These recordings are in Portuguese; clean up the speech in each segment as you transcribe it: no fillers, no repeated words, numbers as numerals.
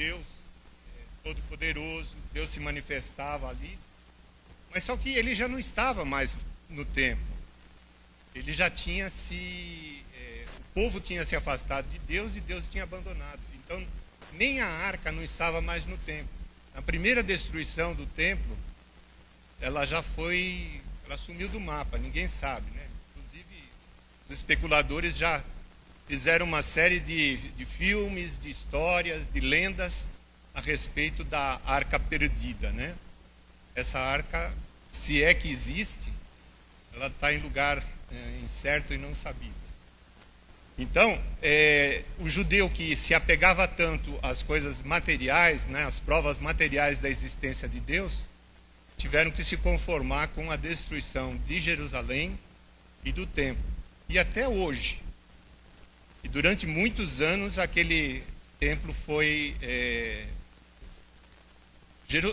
Deus Todo-Poderoso, Deus se manifestava ali, mas só que ele já não estava mais no templo. Ele já tinha o povo tinha se afastado de Deus e Deus tinha abandonado. Então, nem a arca não estava mais no templo. Na primeira destruição do templo, ela sumiu do mapa, ninguém sabe, né? Inclusive, os especuladores já fizeram uma série de filmes, de histórias, de lendas a respeito da arca perdida, né? Essa arca, se é que existe, ela está em lugar incerto e não sabido. Então, o judeu que se apegava tanto às coisas materiais, né, às provas materiais da existência de Deus, tiveram que se conformar com a destruição de Jerusalém e do templo. E até hoje. E durante muitos anos aquele templo foi...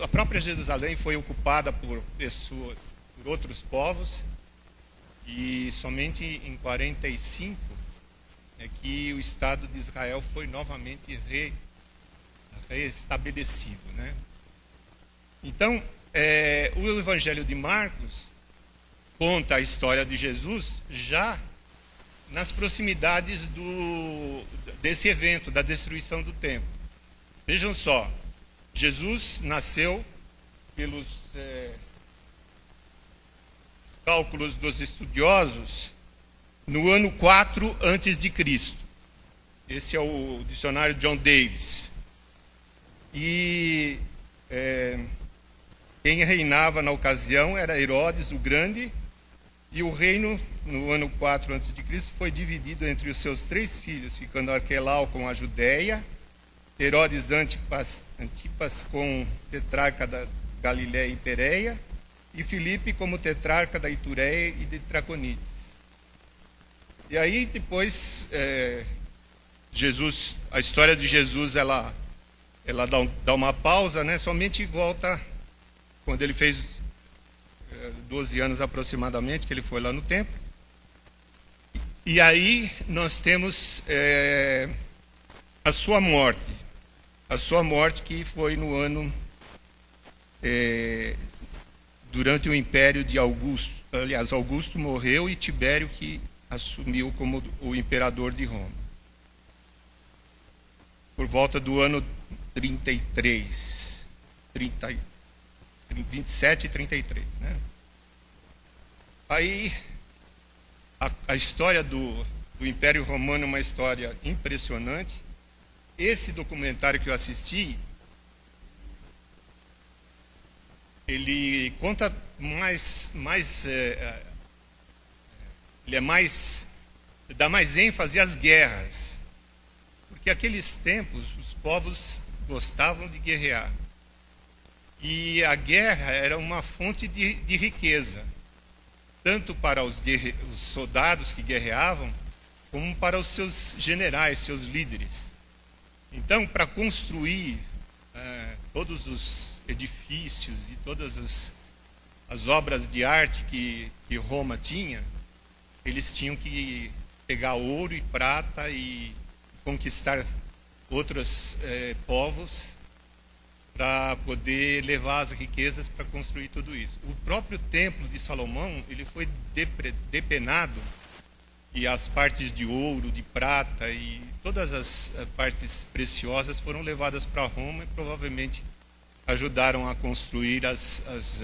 a própria Jerusalém foi ocupada por outros povos, e somente em 45 é que o Estado de Israel foi novamente reestabelecido, né? Então, o Evangelho de Marcos conta a história de Jesus já nas proximidades desse evento, da destruição do templo. Vejam só, Jesus nasceu pelos cálculos dos estudiosos no ano 4 a.C. Esse é o dicionário John Davis. E quem reinava na ocasião era Herodes o Grande, e o reino, no ano 4 a.C., foi dividido entre os seus 3 filhos, ficando Arquelau com a Judéia, Herodes Antipas como tetrarca da Galiléia e Pérea, e Filipe como tetrarca da Itureia e de Traconites. E aí depois, a história de Jesus, ela dá uma pausa, né? Somente volta quando ele fez 12 anos aproximadamente, que ele foi lá no templo. E aí nós temos a sua morte. A sua morte, que foi no ano... durante o império de Augusto. Aliás, Augusto morreu e Tibério que assumiu como o imperador de Roma. Por volta do ano 27 e 33, né? Aí, a história do Império Romano é uma história impressionante. Esse documentário que eu assisti, ele conta dá mais ênfase às guerras, porque aqueles tempos os povos gostavam de guerrear, e a guerra era uma fonte de riqueza, tanto para os soldados que guerreavam, como para os seus generais, seus líderes. Então, para construir todos os edifícios e todas as obras de arte que Roma tinha, eles tinham que pegar ouro e prata e conquistar outros povos para poder levar as riquezas para construir tudo isso. O próprio templo de Salomão, ele foi depenado, e as partes de ouro, de prata e todas as partes preciosas foram levadas para Roma e provavelmente ajudaram a construir os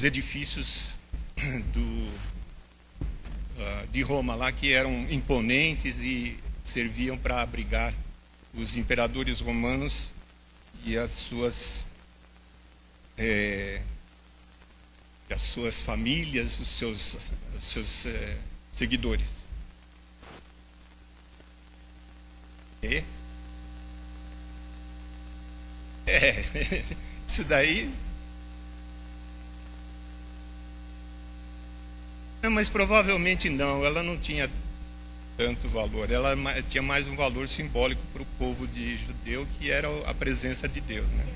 edifícios de Roma lá, que eram imponentes e serviam para abrigar os imperadores romanos e as suas famílias, os seus seguidores. Isso daí... Mas provavelmente não, ela não tinha tanto valor, ela tinha mais um valor simbólico para o povo judeu, que era a presença de Deus, né?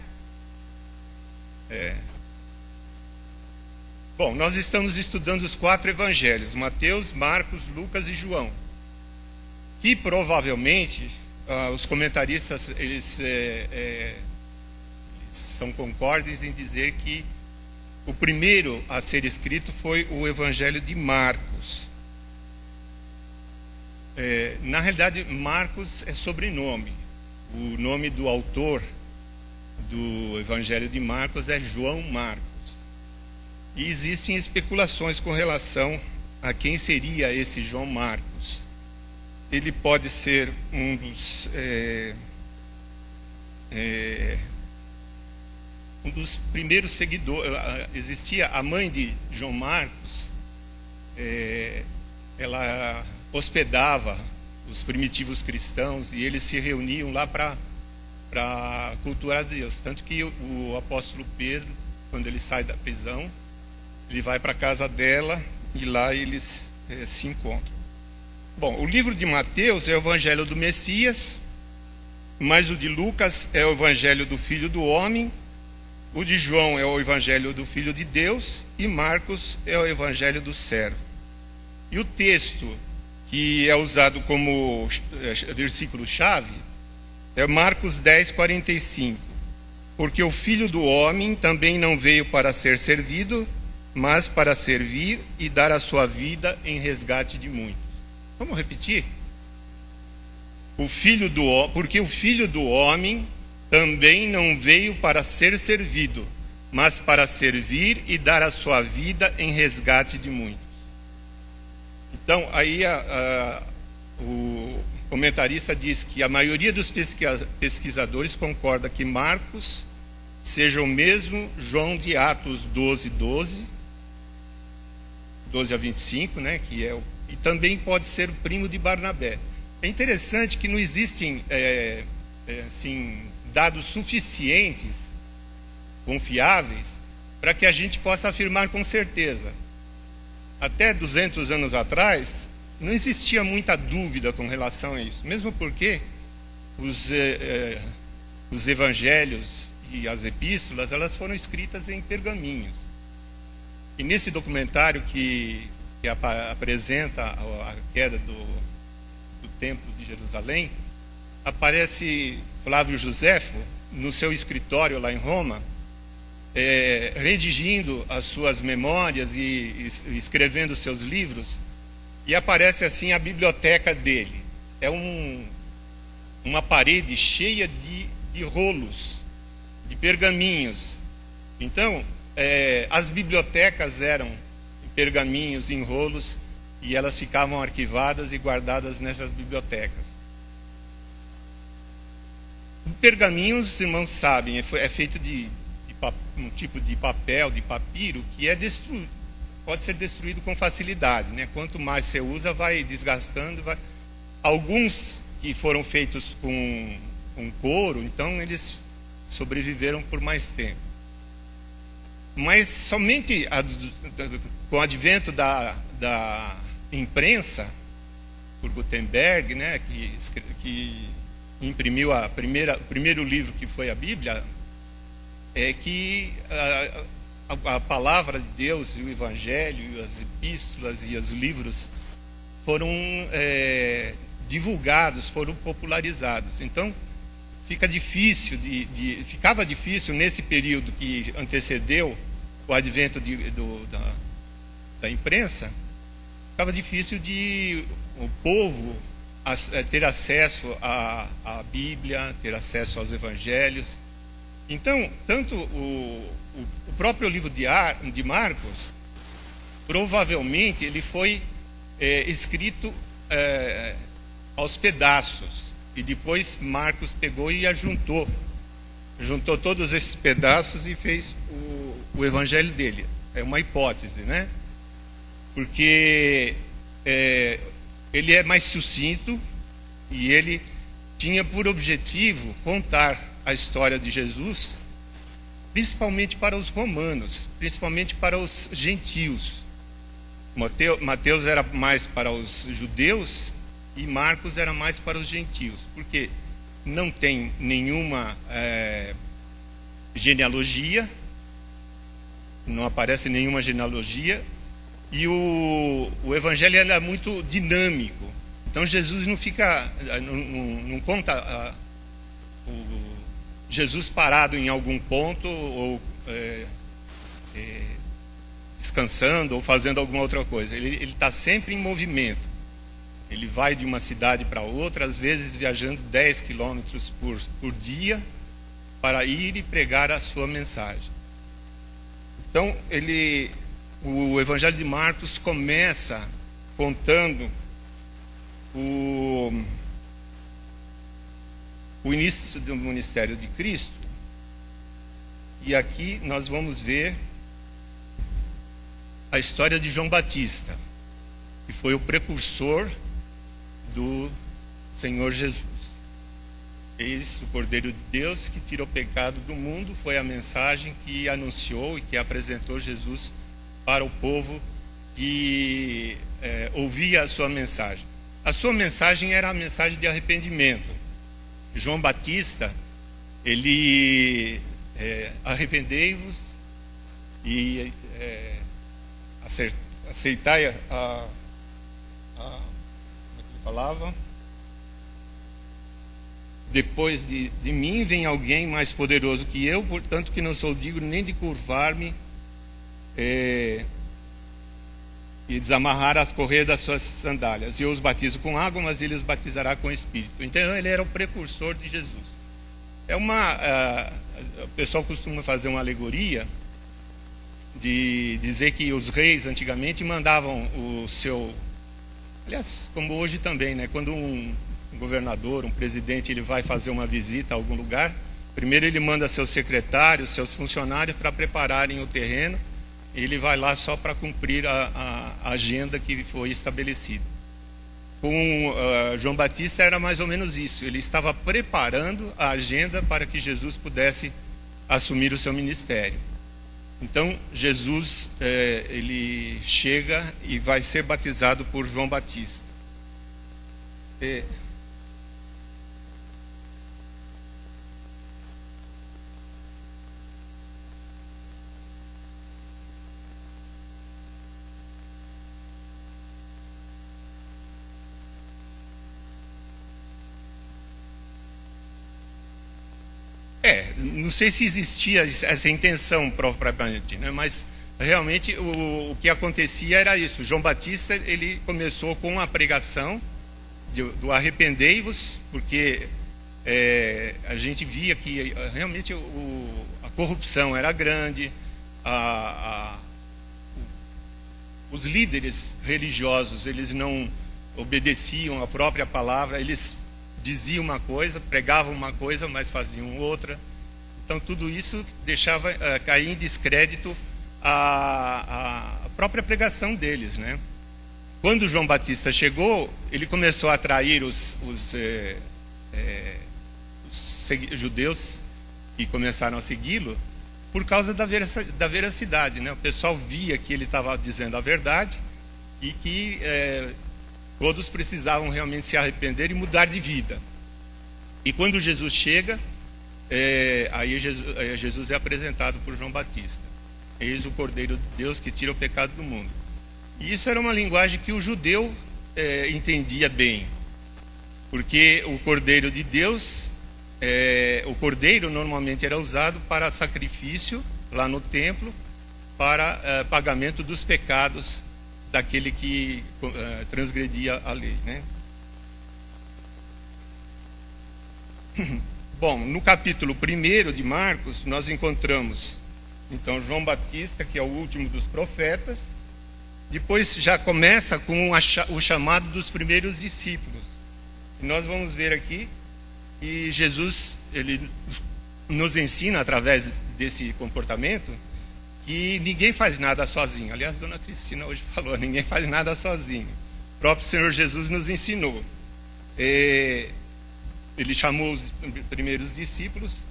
Bom, nós estamos estudando os 4 evangelhos, Mateus, Marcos, Lucas e João, que provavelmente os comentaristas eles são concordes em dizer que o primeiro a ser escrito foi o Evangelho de Marcos. Na realidade, Marcos é sobrenome. O nome do autor do Evangelho de Marcos é João Marcos. E existem especulações com relação a quem seria esse João Marcos. Ele pode ser um dos primeiros seguidores. Existia a mãe de João Marcos, ela hospedava os primitivos cristãos e eles se reuniam lá para cultuar a Deus. Tanto que o apóstolo Pedro, quando ele sai da prisão, ele vai para a casa dela e lá eles se encontram. Bom, o livro de Mateus é o Evangelho do Messias, mas o de Lucas é o Evangelho do Filho do Homem, o de João é o Evangelho do Filho de Deus e Marcos é o Evangelho do servo. E o texto que é usado como versículo-chave é Marcos 10, 45. Porque o Filho do Homem também não veio para ser servido, mas para servir e dar a sua vida em resgate de muitos. Vamos repetir? Porque o Filho do Homem também não veio para ser servido, mas para servir e dar a sua vida em resgate de muitos. Então, aí o comentarista diz que a maioria dos pesquisadores concorda que Marcos seja o mesmo João de Atos 12 a 25, né, e também pode ser o primo de Barnabé. É interessante que não existem assim, dados suficientes, confiáveis, para que a gente possa afirmar com certeza. Até 200 anos atrás, não existia muita dúvida com relação a isso, mesmo porque os evangelhos e as epístolas, elas foram escritas em pergaminhos. E nesse documentário que apresenta a queda do Templo de Jerusalém, aparece Flávio Joséfo no seu escritório lá em Roma, redigindo as suas memórias e escrevendo seus livros, e aparece assim a biblioteca dele. É uma parede cheia de rolos, de pergaminhos. Então, as bibliotecas eram em pergaminhos, em rolos, e elas ficavam arquivadas e guardadas nessas bibliotecas. O pergaminho, os irmãos sabem, é feito de um tipo de papel, de papiro, que pode ser destruído com facilidade, né? Quanto mais você usa, vai desgastando. Alguns que foram feitos com couro, então eles sobreviveram por mais tempo. Mas somente com o advento da imprensa, por Gutenberg, né, que imprimiu o primeiro livro, que foi a Bíblia, é que a palavra de Deus e o Evangelho e as epístolas e os livros foram divulgados, foram popularizados. Então ficava difícil nesse período que antecedeu o advento da imprensa, ficava difícil de o povo ter acesso à Bíblia, ter acesso aos Evangelhos. Então, tanto o próprio livro de Marcos, provavelmente ele foi escrito aos pedaços, e depois Marcos pegou e juntou todos esses pedaços e fez o evangelho dele. É uma hipótese, né? Porque ele é mais sucinto e ele tinha por objetivo contar a história de Jesus, principalmente para os romanos, principalmente para os gentios. Mateus era mais para os judeus e Marcos era mais para os gentios, porque não tem nenhuma genealogia, não aparece nenhuma genealogia, e o evangelho é muito dinâmico. Então Jesus não fica, não conta Jesus parado em algum ponto ou descansando ou fazendo alguma outra coisa. Ele está sempre em movimento. Ele vai de uma cidade para outra, às vezes viajando 10 quilômetros por dia, para ir e pregar a sua mensagem. Então, o Evangelho de Marcos começa contando o início do ministério de Cristo. E aqui nós vamos ver a história de João Batista, que foi o precursor do Senhor Jesus. Eis o Cordeiro de Deus que tira o pecado do mundo, foi a mensagem que anunciou e que apresentou Jesus para o povo que ouvia a sua mensagem. A sua mensagem era a mensagem de arrependimento. João Batista, ele arrependei-vos e aceitai como é que ele falava? Depois de mim vem alguém mais poderoso que eu, portanto que não sou digno nem de curvar-me e desamarrar as correias das suas sandálias. Eu os batizo com água, mas ele os batizará com Espírito. Então ele era o precursor de Jesus. O pessoal costuma fazer uma alegoria de dizer que os reis antigamente mandavam o seu... Aliás, como hoje também, né? Quando um governador, um presidente, ele vai fazer uma visita a algum lugar, primeiro ele manda seus secretários, seus funcionários para prepararem o terreno, e ele vai lá só para cumprir a agenda que foi estabelecida. Com João Batista era mais ou menos isso, ele estava preparando a agenda para que Jesus pudesse assumir o seu ministério. Então Jesus ele chega e vai ser batizado por João Batista. Não sei se existia essa intenção propriamente, né? Mas realmente o que acontecia era isso. João Batista, ele começou com a pregação do arrependei-vos, porque a gente via que realmente a corrupção era grande, os líderes religiosos, eles não obedeciam a própria palavra, eles diziam uma coisa, pregavam uma coisa, mas faziam outra. Então tudo isso deixava cair em descrédito a própria pregação deles, né? Quando João Batista chegou, ele começou a atrair os judeus que começaram a segui-lo por causa da veracidade, né? O pessoal via que ele estava dizendo a verdade e que todos precisavam realmente se arrepender e mudar de vida. E quando Jesus chega, aí Jesus é apresentado por João Batista. Eis o Cordeiro de Deus que tira o pecado do mundo. E isso era uma linguagem que o judeu entendia bem, porque o Cordeiro de Deus, o cordeiro normalmente era usado para sacrifício lá no templo, para pagamento dos pecados daquele que transgredia a lei, né? Bom, no capítulo 1 de Marcos, nós encontramos, então, João Batista, que é o último dos profetas. Depois já começa com o chamado dos primeiros discípulos. E nós vamos ver aqui que Jesus, ele nos ensina, através desse comportamento, que ninguém faz nada sozinho. Aliás, a dona Cristina hoje falou, ninguém faz nada sozinho. O próprio Senhor Jesus nos ensinou. Ele chamou os primeiros discípulos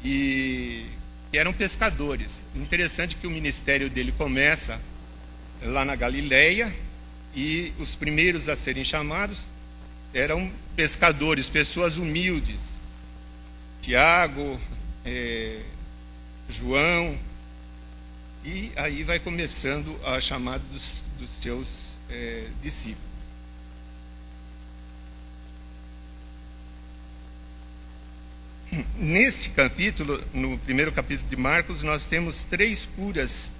que eram pescadores. Interessante que o ministério dele começa lá na Galileia, e os primeiros a serem chamados eram pescadores, pessoas humildes. Tiago, João, e aí vai começando a chamada dos seus discípulos. nesse capítulo, no primeiro capítulo de Marcos, nós temos 3 curas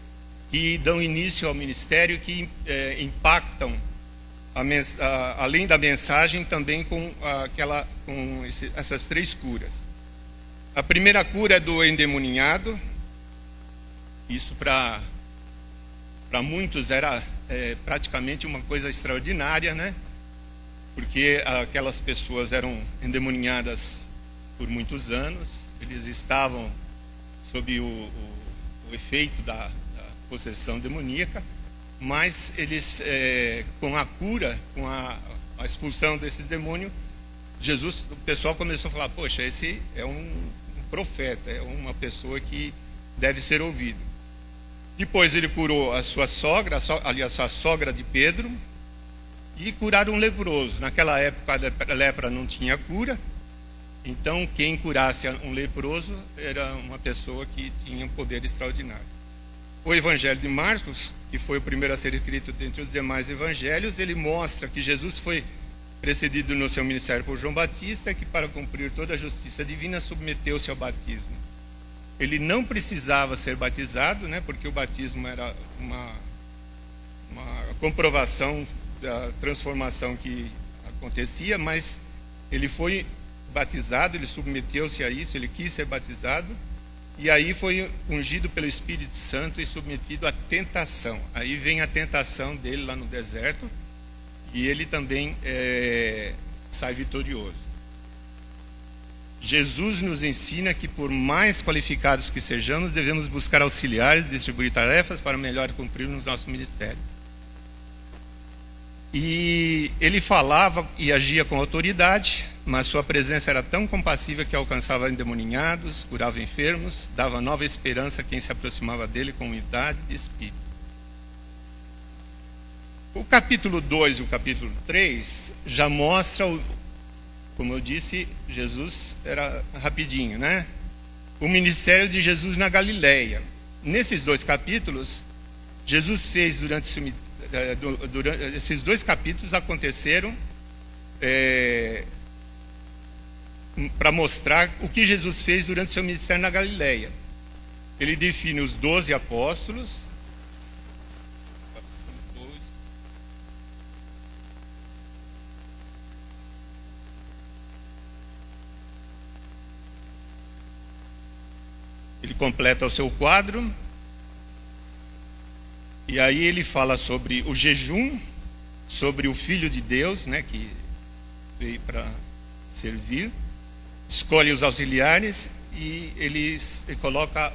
que dão início ao ministério, que impactam, além da mensagem, também com essas 3 curas. A primeira cura é do endemoniado. Isso para muitos era praticamente uma coisa extraordinária, né? Porque aquelas pessoas eram endemoniadas por muitos anos, eles estavam sob o efeito da possessão demoníaca, mas eles, com a cura, com a expulsão desses demônios, o pessoal começou a falar: poxa, esse é um profeta, é uma pessoa que deve ser ouvido. Depois ele curou a sua sogra, aliás, a sogra de Pedro, e curaram um leproso. Naquela época a lepra não tinha cura, então quem curasse um leproso era uma pessoa que tinha um poder extraordinário. O Evangelho de Marcos, que foi o primeiro a ser escrito dentre os demais evangelhos, ele mostra que Jesus foi precedido no seu ministério por João Batista, que para cumprir toda a justiça divina submeteu-se ao batismo. Ele não precisava ser batizado, né, porque o batismo era uma comprovação da transformação que acontecia, mas ele foi batizado, ele submeteu-se a isso, ele quis ser batizado, e aí foi ungido pelo Espírito Santo e submetido à tentação. Aí vem a tentação dele lá no deserto, e ele também sai vitorioso. Jesus nos ensina que, por mais qualificados que sejamos, devemos buscar auxiliares, distribuir tarefas para melhor cumprirmos nosso ministério. E ele falava e agia com autoridade, mas sua presença era tão compassiva que alcançava endemoniados, curava enfermos, dava nova esperança a quem se aproximava dele com humildade de espírito. O capítulo 2 e o capítulo 3 já mostra, como eu disse, Jesus era rapidinho, né? O ministério de Jesus na Galileia. Nesses 2 capítulos, Jesus fez esses 2 capítulos aconteceram para mostrar o que Jesus fez durante o seu ministério na Galileia. Ele define os 12 apóstolos. Ele completa o seu quadro. E aí ele fala sobre o jejum, sobre o Filho de Deus, né, que veio para servir, escolhe os auxiliares e ele coloca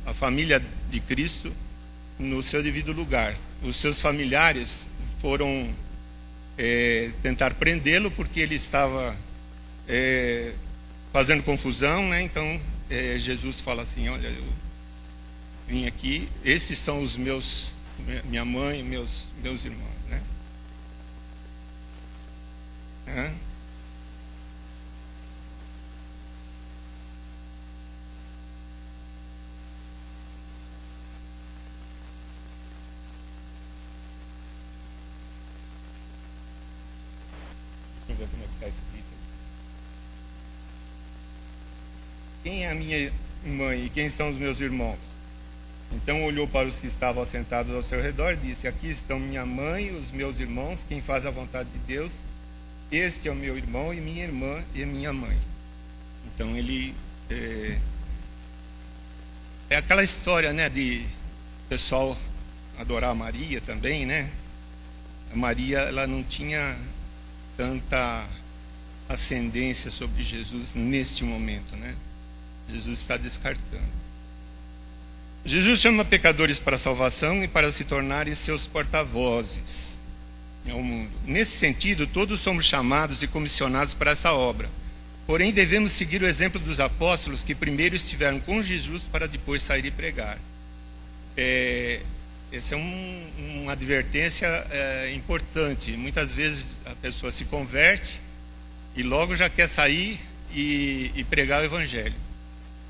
a família de Cristo no seu devido lugar. Os seus familiares foram tentar prendê-lo porque ele estava fazendo confusão, né? Então Jesus fala assim: olha, eu vim aqui, esses são os minha mãe e meus irmãos, né? Deixa eu ver como é que está escrito. Quem é a minha mãe e quem são os meus irmãos? Então olhou para os que estavam assentados ao seu redor e disse: aqui estão minha mãe e os meus irmãos, quem faz a vontade de Deus, este é o meu irmão e minha irmã e minha mãe. Então ele é aquela história, né, de pessoal adorar a Maria também, né? A Maria, ela não tinha tanta ascendência sobre Jesus neste momento, né? Jesus está descartando. Jesus chama pecadores para a salvação e para se tornarem seus porta-vozes ao mundo. Nesse sentido, todos somos chamados e comissionados para essa obra. Porém, devemos seguir o exemplo dos apóstolos que primeiro estiveram com Jesus para depois sair e pregar. Essa é uma advertência importante. Muitas vezes a pessoa se converte e logo já quer sair e pregar o Evangelho.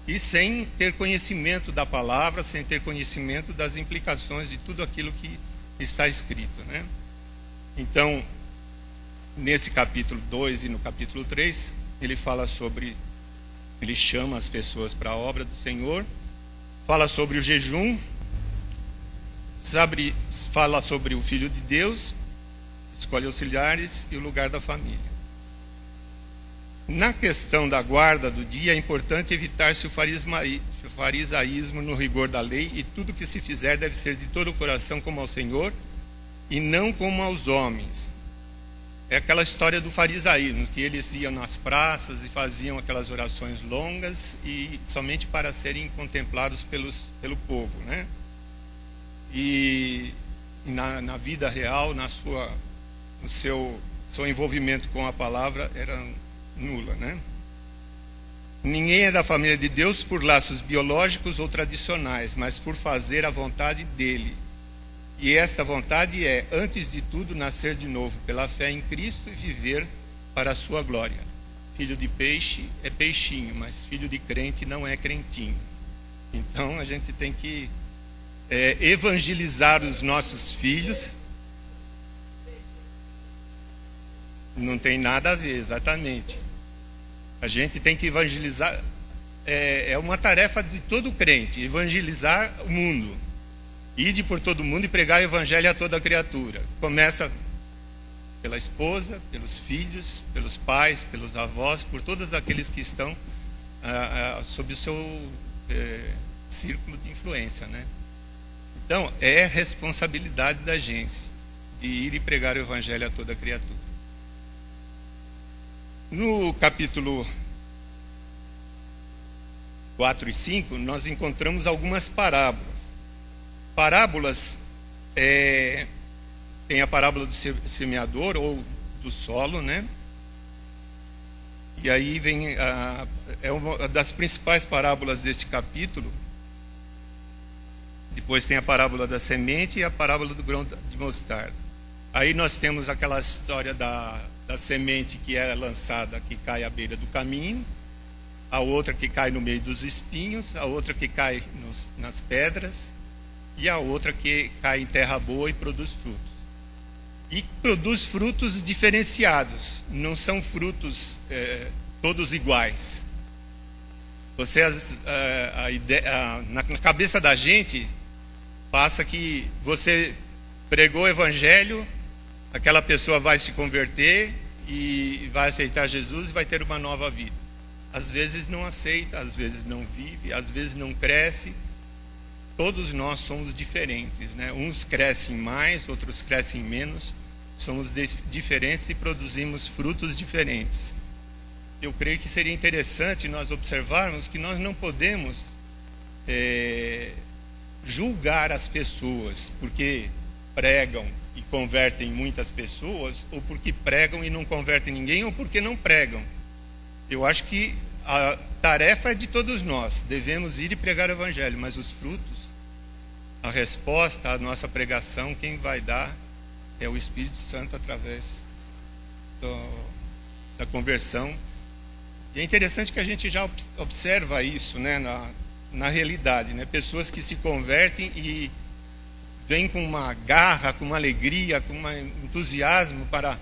E sem ter conhecimento da palavra, sem ter conhecimento das implicações de tudo aquilo que está escrito, né? Então, nesse capítulo 2 e no capítulo 3, ele fala sobre Ele chama as pessoas para a obra do Senhor, fala sobre o jejum, fala sobre o Filho de Deus, escolhe auxiliares e o lugar da família. Na questão da guarda do dia, é importante evitar-se o farisaísmo no rigor da lei, e tudo que se fizer deve ser de todo o coração como ao Senhor, e não como aos homens. É aquela história do farisaísmo, que eles iam nas praças e faziam aquelas orações longas, e somente para serem contemplados pelo povo, né? E na vida real, no seu envolvimento com a palavra, era nula, né? Ninguém é da família de Deus por laços biológicos ou tradicionais, mas por fazer a vontade dele. E esta vontade é, antes de tudo, nascer de novo pela fé em Cristo e viver para a sua glória. Filho de peixe é peixinho, mas filho de crente não é crentinho. Então a gente tem que evangelizar os nossos filhos. Não tem nada a ver, exatamente. A gente tem que evangelizar, é uma tarefa de todo crente, evangelizar o mundo. Ide por todo o mundo e pregar o evangelho a toda criatura. Começa pela esposa, pelos filhos, pelos pais, pelos avós, por todos aqueles que estão sob o seu círculo de influência, né? Então, é responsabilidade da gente de ir e pregar o evangelho a toda criatura. No capítulo 4 e 5, nós encontramos algumas parábolas. Parábolas, tem a parábola do semeador ou do solo, né? E aí vem é uma das principais parábolas deste capítulo. Depois tem a parábola da semente e a parábola do grão de mostarda. Aí nós temos aquela história da semente que é lançada, que cai à beira do caminho, a outra que cai no meio dos espinhos, a outra que cai nas pedras, e a outra que cai em terra boa e produz frutos. E produz frutos diferenciados, não são frutos todos iguais. Na cabeça da gente, passa que você pregou o evangelho, aquela pessoa vai se converter e vai aceitar Jesus e vai ter uma nova vida. Às vezes não aceita, às vezes não vive, às vezes não cresce. Todos nós somos diferentes, né? Uns crescem mais, outros crescem menos. Somos diferentes e produzimos frutos diferentes. Eu creio que seria interessante nós observarmos que nós não podemos julgar as pessoas porque pregam e convertem muitas pessoas, ou porque pregam e não convertem ninguém, ou porque não pregam. Eu acho que a tarefa é de todos nós, devemos ir e pregar o evangelho, mas os frutos, a resposta à nossa pregação, quem vai dar é o Espírito Santo através da conversão. E é interessante que a gente já observa isso, né, na realidade, né? Pessoas que se convertem e vêm com uma garra, com uma alegria, com um entusiasmo para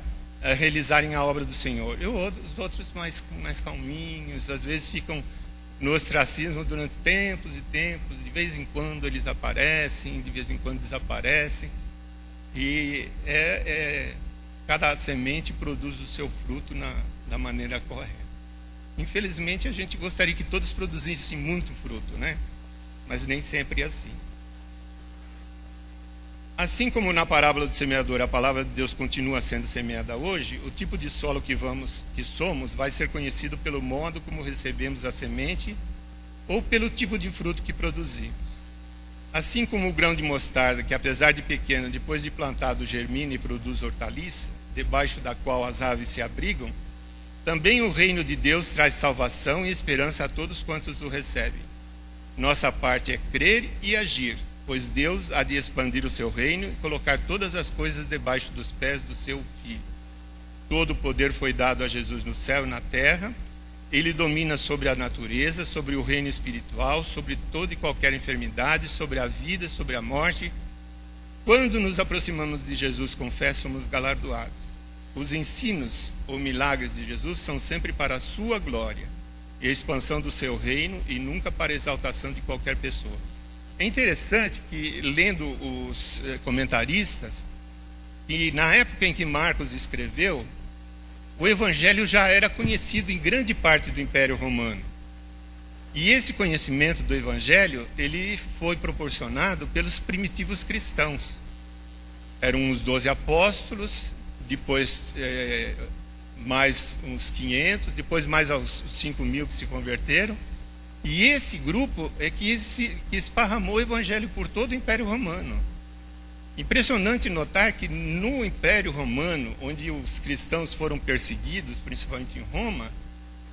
realizarem a obra do Senhor. Os outros mais calminhos, às vezes ficam no ostracismo durante tempos e tempos, de vez em quando eles aparecem, de vez em quando desaparecem, e cada semente produz o seu fruto da maneira correta. Infelizmente, a gente gostaria que todos produzissem muito fruto, né? Mas nem sempre é assim. Assim como na parábola do semeador, a palavra de Deus continua sendo semeada hoje, o tipo de solo que somos vai ser conhecido pelo modo como recebemos a semente ou pelo tipo de fruto que produzimos. Assim como o grão de mostarda, que apesar de pequeno, depois de plantado germina e produz hortaliça, debaixo da qual as aves se abrigam, também o reino de Deus traz salvação e esperança a todos quantos o recebem. Nossa parte é crer e agir, pois Deus há de expandir o seu reino e colocar todas as coisas debaixo dos pés do seu Filho. Todo o poder foi dado a Jesus no céu e na terra. Ele domina sobre a natureza, sobre o reino espiritual, sobre toda e qualquer enfermidade, sobre a vida, sobre a morte. Quando nos aproximamos de Jesus com fé, somos galardoados. Os ensinos ou milagres de Jesus são sempre para a sua glória. e a expansão do seu reino, e nunca para a exaltação de qualquer pessoa. É interessante que, lendo os comentaristas, que na época em que Marcos escreveu, o Evangelho já era conhecido em grande parte do Império Romano. E esse conhecimento do Evangelho, ele foi proporcionado pelos primitivos cristãos. Eram os 12 apóstolos, depois mais uns 500, depois mais os 5.000 que se converteram. E esse grupo é que esparramou o Evangelho por todo o Império Romano. Impressionante notar que no Império Romano, onde os cristãos foram perseguidos, principalmente em Roma,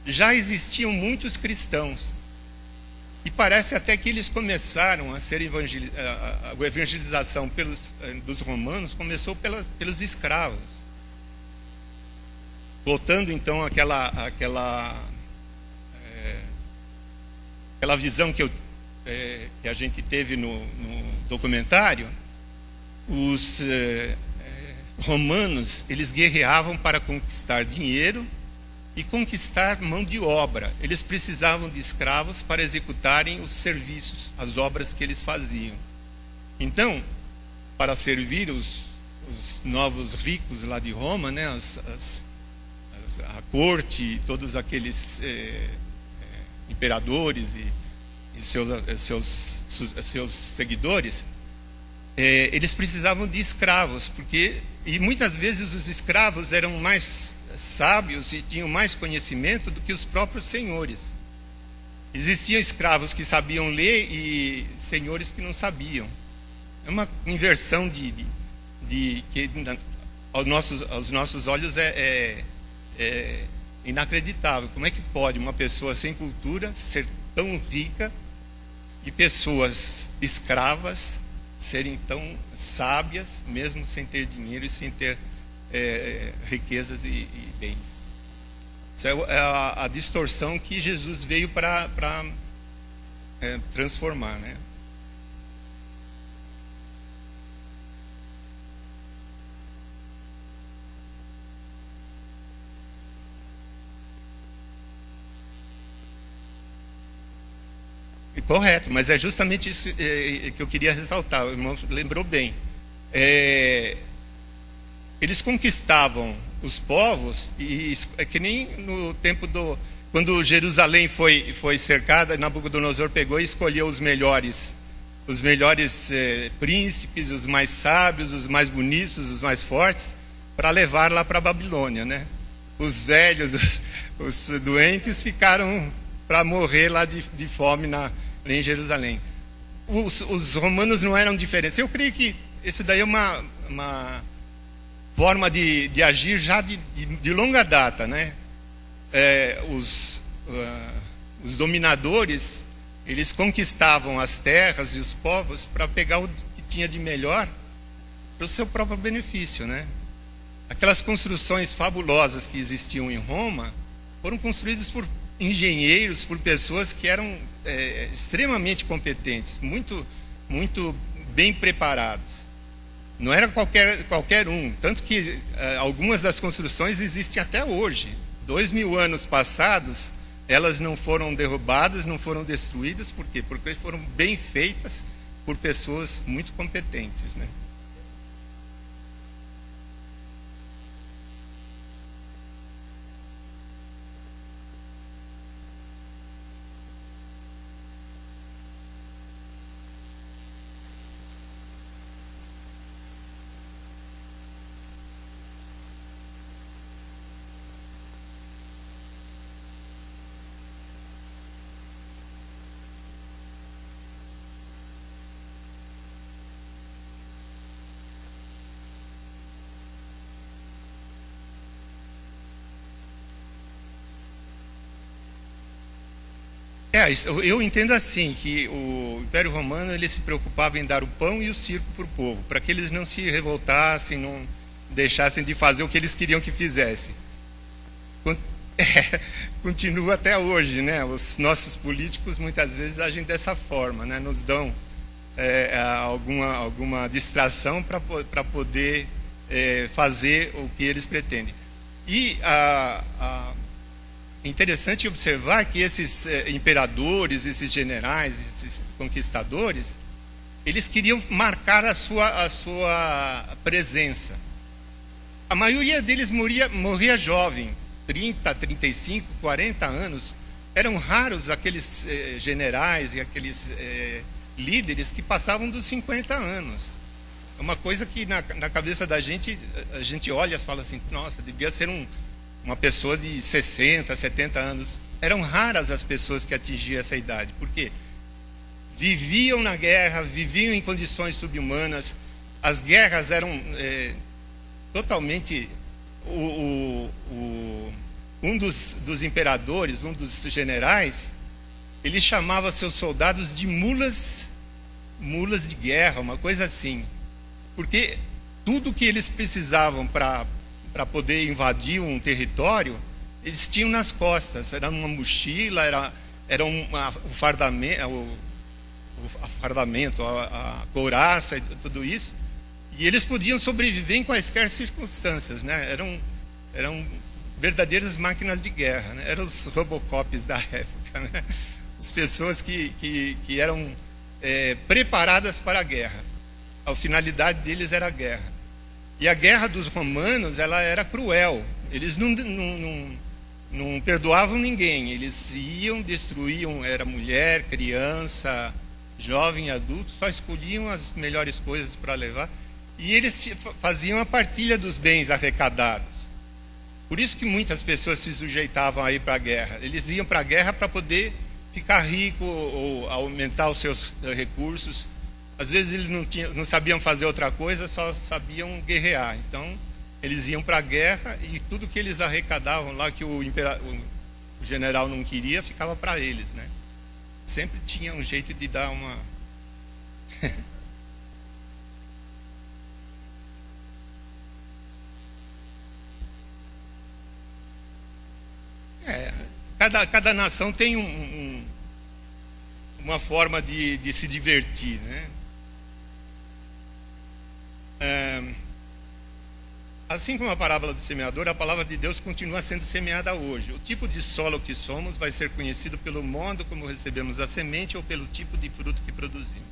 já existiam muitos cristãos. E parece até que eles começaram a ser a evangelização dos romanos começou pelos escravos. Voltando então àquela visão que a gente teve no documentário, os romanos, eles guerreavam para conquistar dinheiro e conquistar mão de obra. Eles precisavam de escravos para executarem os serviços, as obras que eles faziam. Então, para servir os novos ricos lá de Roma, né, a corte, todos aqueles imperadores e seus seguidores, eles precisavam de escravos, e muitas vezes os escravos eram mais sábios e tinham mais conhecimento do que os próprios senhores. Existiam escravos que sabiam ler e senhores que não sabiam. É uma inversão que aos nossos olhos é inacreditável. Como é que pode uma pessoa sem cultura ser tão rica e pessoas escravas serem tão sábias, mesmo sem ter dinheiro e sem ter riquezas e bens? Isso é a distorção que Jesus veio para transformar, né? Correto, mas é justamente isso que eu queria ressaltar. O irmão lembrou bem. Eles conquistavam os povos, e é que nem no tempo quando Jerusalém foi cercada, Nabucodonosor pegou e escolheu os melhores príncipes, os mais sábios, os mais bonitos, os mais fortes, para levar lá para a Babilônia, né? Os velhos, os doentes ficaram para morrer lá de fome em Jerusalém. Os romanos não eram diferentes. Eu creio que isso daí é uma forma de agir já de longa data, né? Os dominadores, eles conquistavam as terras e os povos para pegar o que tinha de melhor para o seu próprio benefício, né? Aquelas construções fabulosas que existiam em Roma foram construídas por engenheiros, por pessoas que eram extremamente competentes, muito, muito bem preparados. Não era qualquer um, tanto que algumas das construções existem até hoje. 2000 anos passados, elas não foram derrubadas, não foram destruídas. Por quê? Porque foram bem feitas por pessoas muito competentes, né? Eu entendo assim, que o Império Romano ele se preocupava em dar o pão e o circo para o povo, para que eles não se revoltassem, não deixassem de fazer o que eles queriam que fizessem. Continua até hoje, né? Os nossos políticos muitas vezes agem dessa forma, né? Nos dão alguma distração para poder fazer o que eles pretendem. E interessante observar que esses imperadores, esses generais, esses conquistadores, eles queriam marcar a sua presença. A maioria deles morria jovem, 30, 35, 40 anos. Eram raros aqueles generais e aqueles líderes que passavam dos 50 anos. É uma coisa que na cabeça da gente, a gente olha e fala assim, nossa, devia ser uma pessoa de 60, 70 anos. Eram raras as pessoas que atingiam essa idade. Por quê? Viviam na guerra, viviam em condições subhumanas. As guerras eram totalmente... Um dos imperadores, um dos generais, ele chamava seus soldados de mulas de guerra, uma coisa assim. Porque tudo que eles precisavam para poder invadir um território, eles tinham nas costas. Era uma mochila, era o fardamento, a couraça e tudo isso. E eles podiam sobreviver em quaisquer circunstâncias, né? Eram verdadeiras máquinas de guerra, né? Eram os Robocops da época, né? As pessoas que eram preparadas para a guerra. A finalidade deles era a guerra. E a guerra dos romanos, ela era cruel. Eles não perdoavam ninguém. Eles iam, destruíam, era mulher, criança, jovem, adulto, só escolhiam as melhores coisas para levar. E eles faziam a partilha dos bens arrecadados. Por isso que muitas pessoas se sujeitavam a ir para a guerra. Eles iam para a guerra para poder ficar rico ou aumentar os seus recursos. Às vezes eles não sabiam fazer outra coisa, só sabiam guerrear. Então, eles iam para a guerra e tudo que eles arrecadavam lá, que o general não queria, ficava para eles, né? Sempre tinha um jeito de dar uma... Cada nação tem uma forma de se divertir, né? Assim como a parábola do semeador, a palavra de Deus continua sendo semeada hoje. O tipo de solo que somos vai ser conhecido pelo modo como recebemos a semente ou pelo tipo de fruto que produzimos.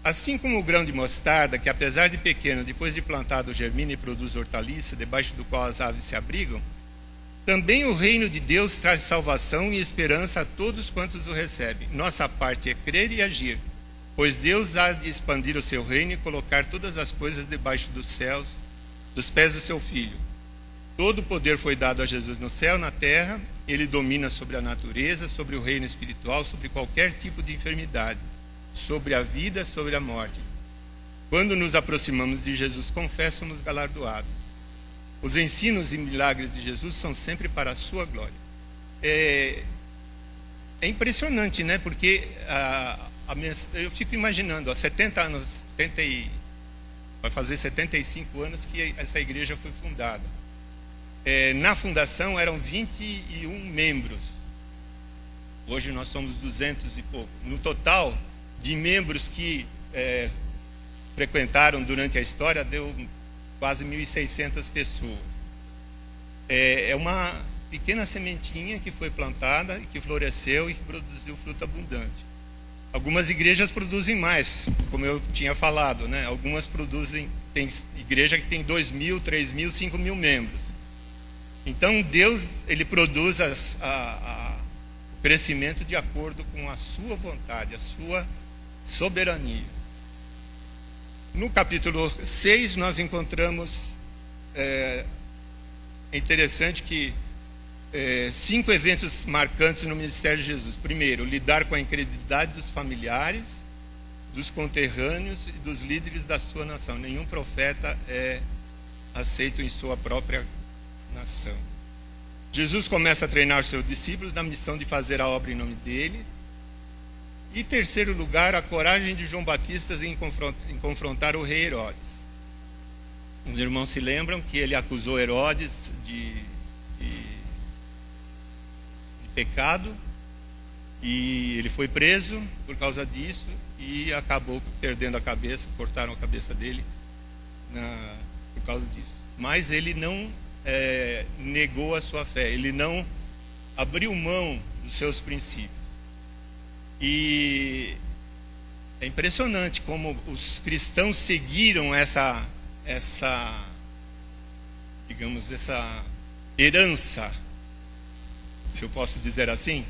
Assim como o grão de mostarda, que apesar de pequeno, depois de plantado germina e produz hortaliça, debaixo do qual as aves se abrigam, também o reino de Deus traz salvação e esperança a todos quantos o recebem. Nossa parte é crer e agir, pois Deus há de expandir o seu reino e colocar todas as coisas debaixo dos céus, dos pés do seu Filho. Todo o poder foi dado a Jesus no céu, na terra. Ele domina sobre a natureza, sobre o reino espiritual, sobre qualquer tipo de enfermidade, sobre a vida, sobre a morte. Quando nos aproximamos de Jesus com fé, somos galardoados. Os ensinos e milagres de Jesus são sempre para a sua glória. É impressionante, né? Porque eu fico imaginando, há 70 anos, vai fazer 75 anos que essa igreja foi fundada. Na fundação eram 21 membros. Hoje nós somos 200 e pouco. No total de membros que frequentaram durante a história, deu quase 1.600 pessoas. É uma pequena sementinha que foi plantada, que floresceu e que produziu fruto abundante. Algumas igrejas produzem mais, como eu tinha falado, né? Algumas produzem, tem igreja que tem 2.000, 3.000, 5.000 membros. Então Deus, ele produz o crescimento de acordo com a sua vontade, a sua soberania. No capítulo 6 nós encontramos, é interessante que 5 eventos marcantes no ministério de Jesus. Primeiro, lidar com a incredulidade dos familiares, dos conterrâneos e dos líderes da sua nação. Nenhum profeta é aceito em sua própria nação. Jesus começa a treinar os seus discípulos na missão de fazer a obra em nome dele. E terceiro lugar, a coragem de João Batista em confrontar o rei Herodes. Os irmãos se lembram que ele acusou Herodes de pecado, e ele foi preso por causa disso e acabou perdendo a cabeça, cortaram a cabeça dele por causa disso. Mas ele não negou a sua fé, ele não abriu mão dos seus princípios. E é impressionante como os cristãos seguiram essa digamos, essa herança, se eu posso dizer assim.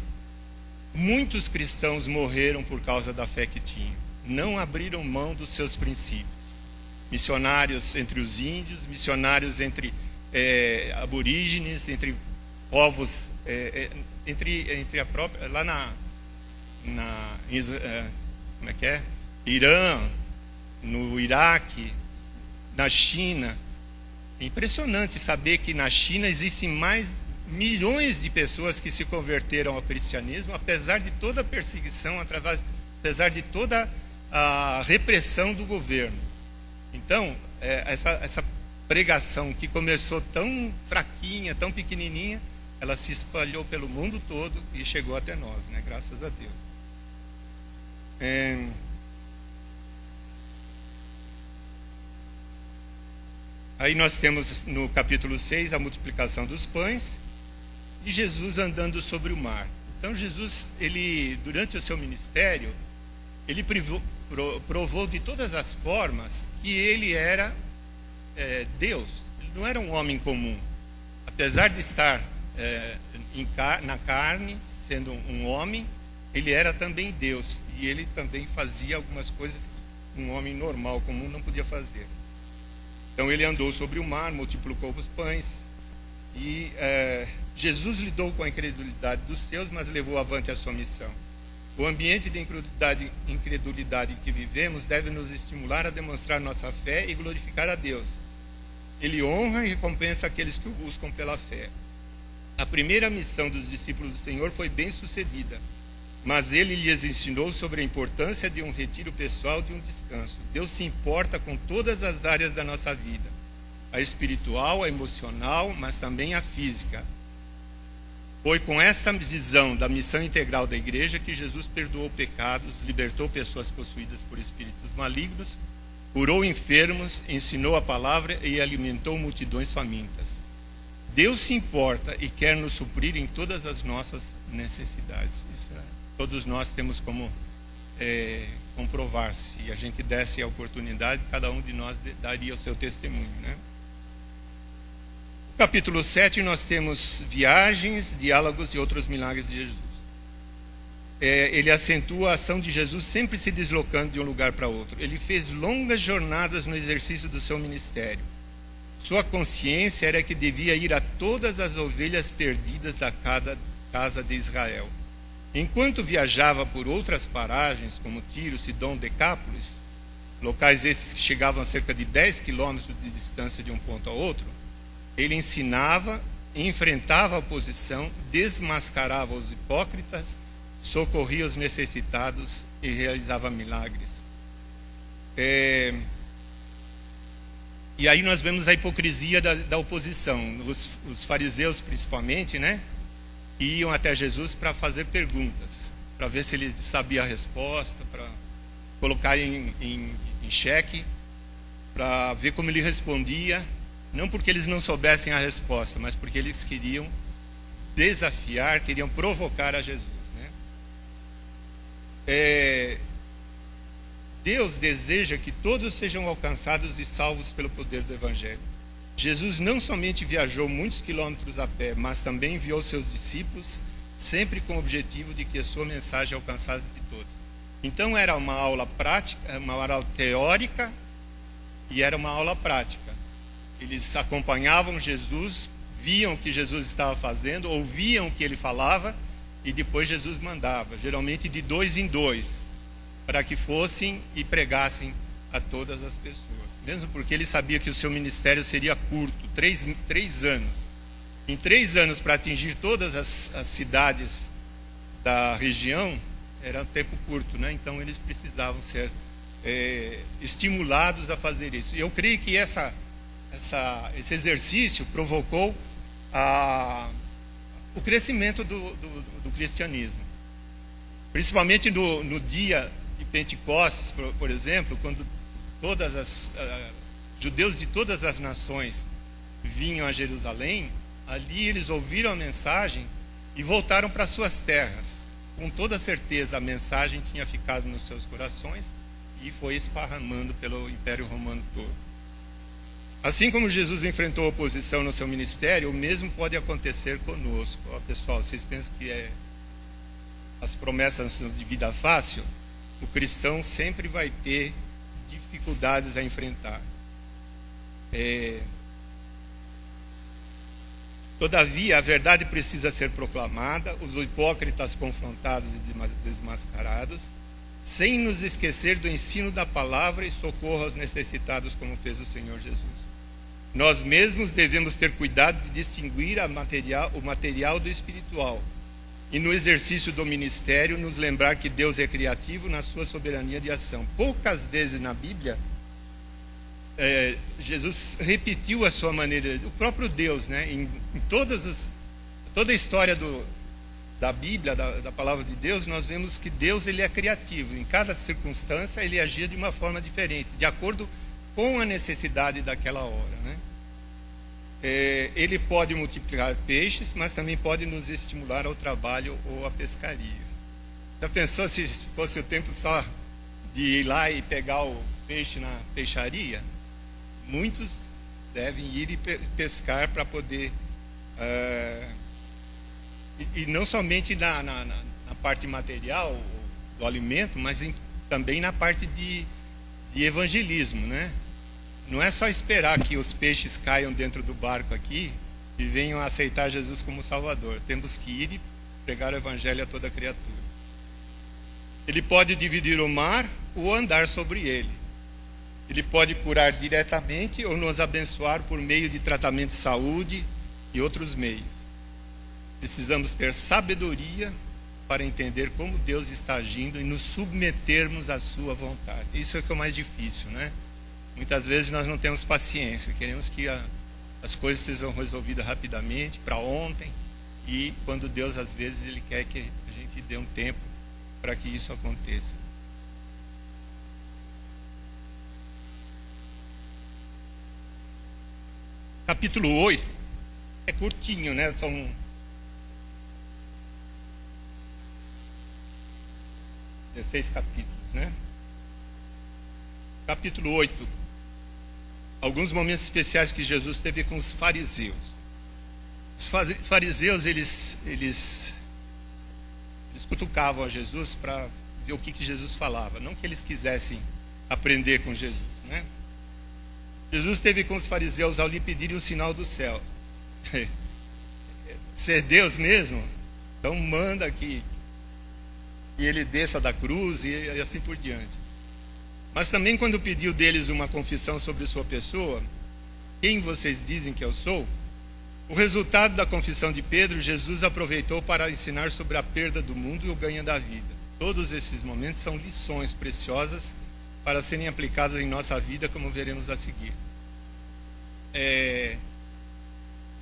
Muitos cristãos morreram por causa da fé que tinham. Não abriram mão dos seus princípios. Missionários entre os índios, missionários entre aborígenes, entre povos, entre a própria, lá como é que é? Irã, no Iraque, na China. É impressionante saber que na China existem mais milhões de pessoas que se converteram ao cristianismo, apesar de toda a perseguição, apesar de toda a repressão do governo. Então, essa pregação que começou tão fraquinha, tão pequenininha, ela se espalhou pelo mundo todo e chegou até nós, né? Graças a Deus. Aí nós temos no capítulo 6 a multiplicação dos pães e Jesus andando sobre o mar. Então Jesus, durante o seu ministério, ele provou de todas as formas que ele era Deus. Ele não era um homem comum. Apesar de estar na carne, sendo um homem, ele era também Deus. E ele também fazia algumas coisas que um homem normal, comum, não podia fazer. Então ele andou sobre o mar, multiplicou os pães. E Jesus lidou com a incredulidade dos seus, mas levou avante a sua missão. O ambiente de incredulidade em que vivemos deve nos estimular a demonstrar nossa fé e glorificar a Deus. Ele honra e recompensa aqueles que o buscam pela fé. A primeira missão dos discípulos do Senhor foi bem sucedida, mas ele lhes ensinou sobre a importância de um retiro pessoal, de um descanso. Deus se importa com todas as áreas da nossa vida, a espiritual, a emocional, mas também a física. Foi com esta visão da missão integral da igreja que Jesus perdoou pecados, libertou pessoas possuídas por espíritos malignos, curou enfermos, ensinou a palavra e alimentou multidões famintas. Deus se importa e quer nos suprir em todas as nossas necessidades. Isso todos nós temos como comprovar. Se a gente desse a oportunidade, cada um de nós daria o seu testemunho, né? No capítulo 7 nós temos viagens, diálogos e outros milagres de Jesus. Ele acentua a ação de Jesus sempre se deslocando de um lugar para outro. Ele fez longas jornadas no exercício do seu ministério. Sua consciência era que devia ir a todas as ovelhas perdidas da casa de Israel. Enquanto viajava por outras paragens, como Tiro, Sidom, Decápolis, locais esses que chegavam a cerca de 10 quilômetros de distância de um ponto ao outro, ele ensinava, enfrentava a oposição, desmascarava os hipócritas, socorria os necessitados e realizava milagres. E aí nós vemos a hipocrisia da oposição. Os fariseus, principalmente, né, iam até Jesus para fazer perguntas, para ver se ele sabia a resposta, para colocar em xeque, para ver como ele respondia, não porque eles não soubessem a resposta, mas porque eles queriam desafiar, queriam provocar a Jesus, né? Deus deseja que todos sejam alcançados e salvos pelo poder do Evangelho. Jesus não somente viajou muitos quilômetros a pé, mas também enviou seus discípulos, sempre com o objetivo de que a sua mensagem alcançasse de todos. Então era uma aula prática, uma aula teórica e era uma aula prática. Eles acompanhavam Jesus, viam o que Jesus estava fazendo, ouviam o que ele falava e depois Jesus mandava, geralmente de 2 em 2, para que fossem e pregassem a todas as pessoas. Mesmo porque ele sabia que o seu ministério seria curto, 3 anos. Em 3 anos, para atingir todas as cidades da região, era um tempo curto, né? Então eles precisavam ser estimulados a fazer isso. E eu creio que esse exercício provocou o crescimento do cristianismo. Principalmente no dia de Pentecostes, por exemplo, quando judeus de todas as nações vinham a Jerusalém, ali eles ouviram a mensagem e voltaram para suas terras. Com toda certeza a mensagem tinha ficado nos seus corações e foi esparramando pelo Império Romano todo. Assim como Jesus enfrentou oposição no seu ministério, o mesmo pode acontecer conosco. Ó, pessoal, vocês pensam que as promessas são de vida fácil? O cristão sempre vai ter dificuldades a enfrentar. Todavia, a verdade precisa ser proclamada, os hipócritas confrontados e desmascarados, sem nos esquecer do ensino da palavra e socorro aos necessitados, como fez o Senhor Jesus. Nós mesmos devemos ter cuidado de distinguir o material do espiritual e, no exercício do ministério, nos lembrar que Deus é criativo na sua soberania de ação. Poucas vezes na Bíblia, Jesus repetiu a sua maneira, o próprio Deus, né? Em toda a história da Bíblia, da palavra de Deus, nós vemos que Deus ele é criativo. Em cada circunstância ele agia de uma forma diferente, de acordo com a necessidade daquela hora, né? Ele pode multiplicar peixes, mas também pode nos estimular ao trabalho ou à pescaria. Já pensou se fosse o tempo só de ir lá e pegar o peixe na peixaria? Muitos devem ir e pescar para poder... e não somente na parte material do alimento, mas também na parte de evangelismo, né? Não é só esperar que os peixes caiam dentro do barco aqui e venham a aceitar Jesus como Salvador. Temos que ir e pregar o evangelho a toda criatura. Ele pode dividir o mar ou andar sobre ele. Ele pode curar diretamente ou nos abençoar por meio de tratamento de saúde e outros meios. Precisamos ter sabedoria para entender como Deus está agindo e nos submetermos à sua vontade. Isso é que é o mais difícil, né? Muitas vezes nós não temos paciência, queremos que as coisas sejam resolvidas rapidamente, para ontem, e quando Deus às vezes Ele quer que a gente dê um tempo para que isso aconteça. Capítulo 8 é curtinho, né? São 16 capítulos, né? Capítulo 8. Alguns momentos especiais que Jesus teve com os fariseus. Os fariseus, eles cutucavam a Jesus para ver o que Jesus falava. Não que eles quisessem aprender com Jesus, né? Jesus esteve com os fariseus ao lhe pedirem um sinal do céu. Se é Deus mesmo, então manda que ele desça da cruz e assim por diante. Mas também quando pediu deles uma confissão sobre sua pessoa, quem vocês dizem que eu sou? O resultado da confissão de Pedro, Jesus aproveitou para ensinar sobre a perda do mundo e o ganho da vida. Todos esses momentos são lições preciosas para serem aplicadas em nossa vida, como veremos a seguir.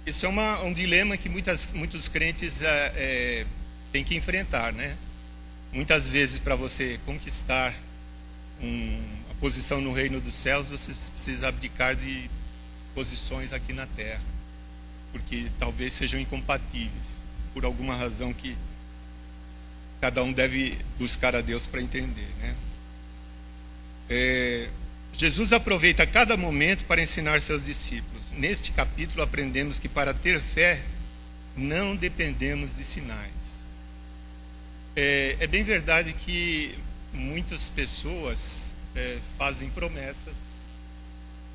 Isso é um dilema que muitos crentes têm que enfrentar, né? Muitas vezes, para você conquistar a posição no reino dos céus, você precisa abdicar de posições aqui na terra, porque talvez sejam incompatíveis, por alguma razão que cada um deve buscar a Deus para entender, né? Jesus aproveita cada momento para ensinar seus discípulos. Neste capítulo aprendemos que para ter fé não dependemos de sinais. É bem verdade que muitas pessoas fazem promessas,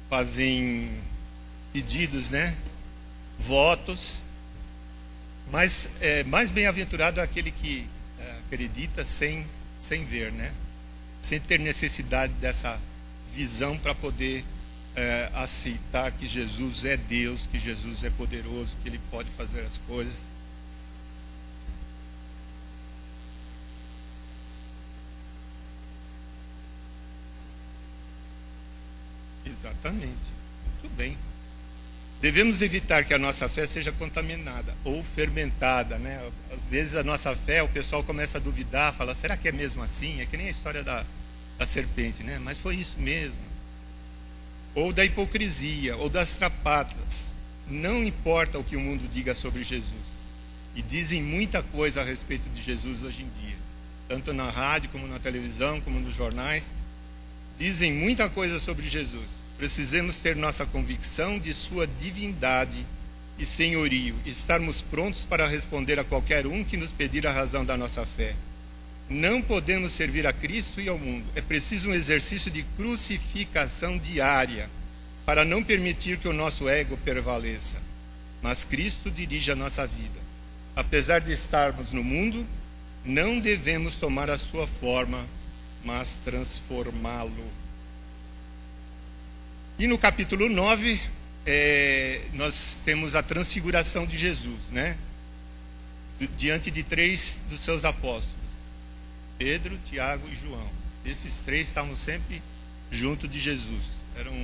fazem pedidos, né? Votos, mas mais bem-aventurado é aquele que acredita sem ver, né? Sem ter necessidade dessa visão para poder aceitar que Jesus é Deus, que Jesus é poderoso, que Ele pode fazer as coisas. Exatamente. Muito bem. Devemos evitar que a nossa fé seja contaminada ou fermentada, né? Às vezes a nossa fé, o pessoal começa a duvidar, fala, será que é mesmo assim? É que nem a história da serpente, né? Mas foi isso mesmo. Ou da hipocrisia, ou das trapatas. Não importa o que o mundo diga sobre Jesus. e dizem muita coisa a respeito de Jesus hoje em dia, tanto na rádio como na televisão, como nos jornais. Dizem muita coisa sobre Jesus. Precisamos ter nossa convicção de sua divindade e senhorio, e estarmos prontos para responder a qualquer um que nos pedir a razão da nossa fé. Não podemos servir a Cristo e ao mundo. É preciso um exercício de crucificação diária para não permitir que o nosso ego prevaleça. Mas Cristo dirige a nossa vida. Apesar de estarmos no mundo, não devemos tomar a sua forma, mas transformá-lo. E no capítulo 9, nós temos a transfiguração de Jesus, né? Diante de 3 dos seus apóstolos, Pedro, Tiago e João. Esses 3 estavam sempre junto de Jesus, eram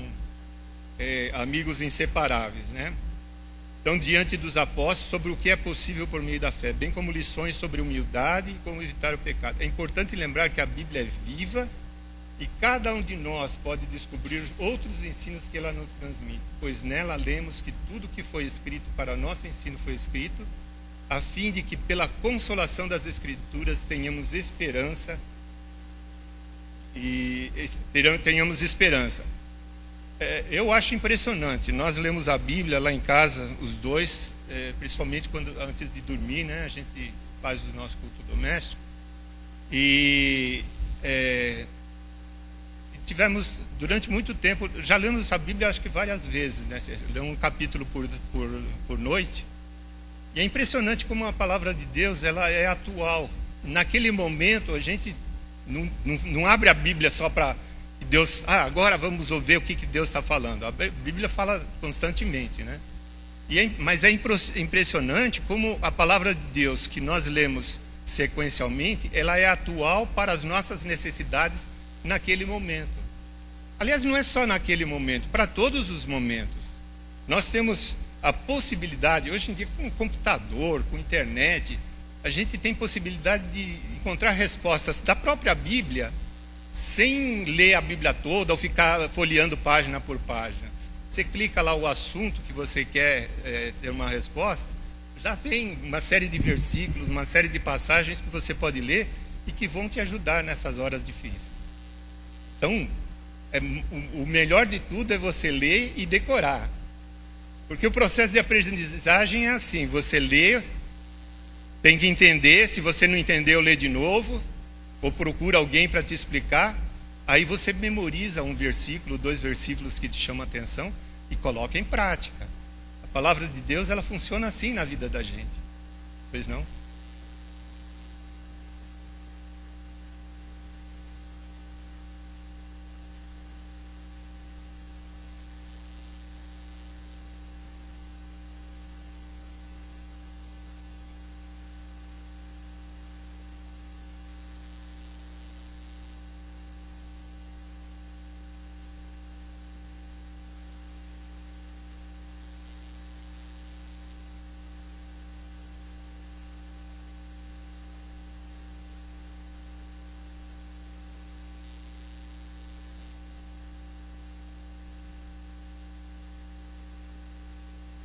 amigos inseparáveis, né? Então, diante dos apóstolos, sobre o que é possível por meio da fé, bem como lições sobre humildade e como evitar o pecado. É importante lembrar que a Bíblia é viva e cada um de nós pode descobrir outros ensinos que ela nos transmite, pois nela lemos que tudo que foi escrito para nosso ensino foi escrito, a fim de que pela consolação das Escrituras tenhamos esperança tenhamos esperança. Eu acho impressionante. Nós lemos a Bíblia lá em casa, os dois, principalmente antes de dormir, né? A gente faz o nosso culto doméstico. E tivemos, durante muito tempo, já lemos a Bíblia acho que várias vezes, né? Lemos um capítulo por noite. E é impressionante como a palavra de Deus ela é atual. Naquele momento, a gente não abre a Bíblia só para Deus, agora vamos ouvir o que Deus está falando. A Bíblia fala constantemente, né? Mas é impressionante como a palavra de Deus que nós lemos sequencialmente, ela é atual para as nossas necessidades naquele momento. Aliás, não é só naquele momento, para todos os momentos. Nós temos a possibilidade, hoje em dia com computador, com internet, a gente tem possibilidade de encontrar respostas da própria Bíblia sem ler a Bíblia toda ou ficar folheando página por página. Você clica lá o assunto que você quer ter uma resposta, já vem uma série de versículos, uma série de passagens que você pode ler e que vão te ajudar nessas horas difíceis. Então, o melhor de tudo é você ler e decorar. Porque o processo de aprendizagem é assim, você lê, tem que entender, se você não entendeu, lê de novo, ou procura alguém para te explicar, aí você memoriza um versículo, 2 versículos que te chamam a atenção e coloca em prática. A palavra de Deus, ela funciona assim na vida da gente. Pois não?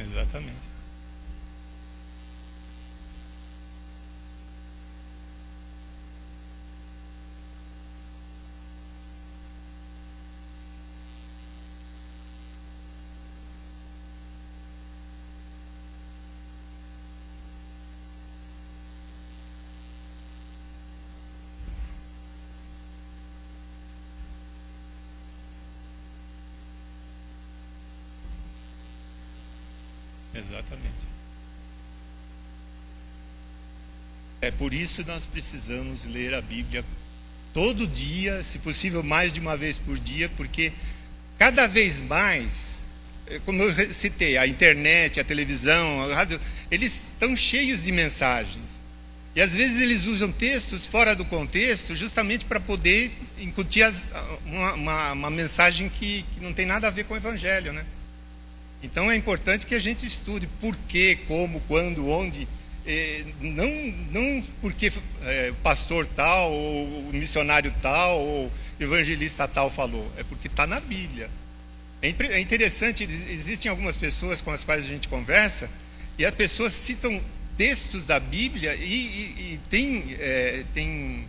Exatamente. Exatamente. É por isso que nós precisamos ler a Bíblia todo dia, se possível mais de uma vez por dia, porque cada vez mais, como eu citei, a internet, a televisão, a rádio, eles estão cheios de mensagens. E às vezes eles usam textos fora do contexto justamente para poder incutir uma mensagem que não tem nada a ver com o Evangelho, né? Então é importante que a gente estude por quê, como, quando, onde. Não porque o pastor tal, ou o missionário tal, ou o evangelista tal falou. É porque está na Bíblia. É interessante, existem algumas pessoas com as quais a gente conversa, e as pessoas citam textos da Bíblia e tem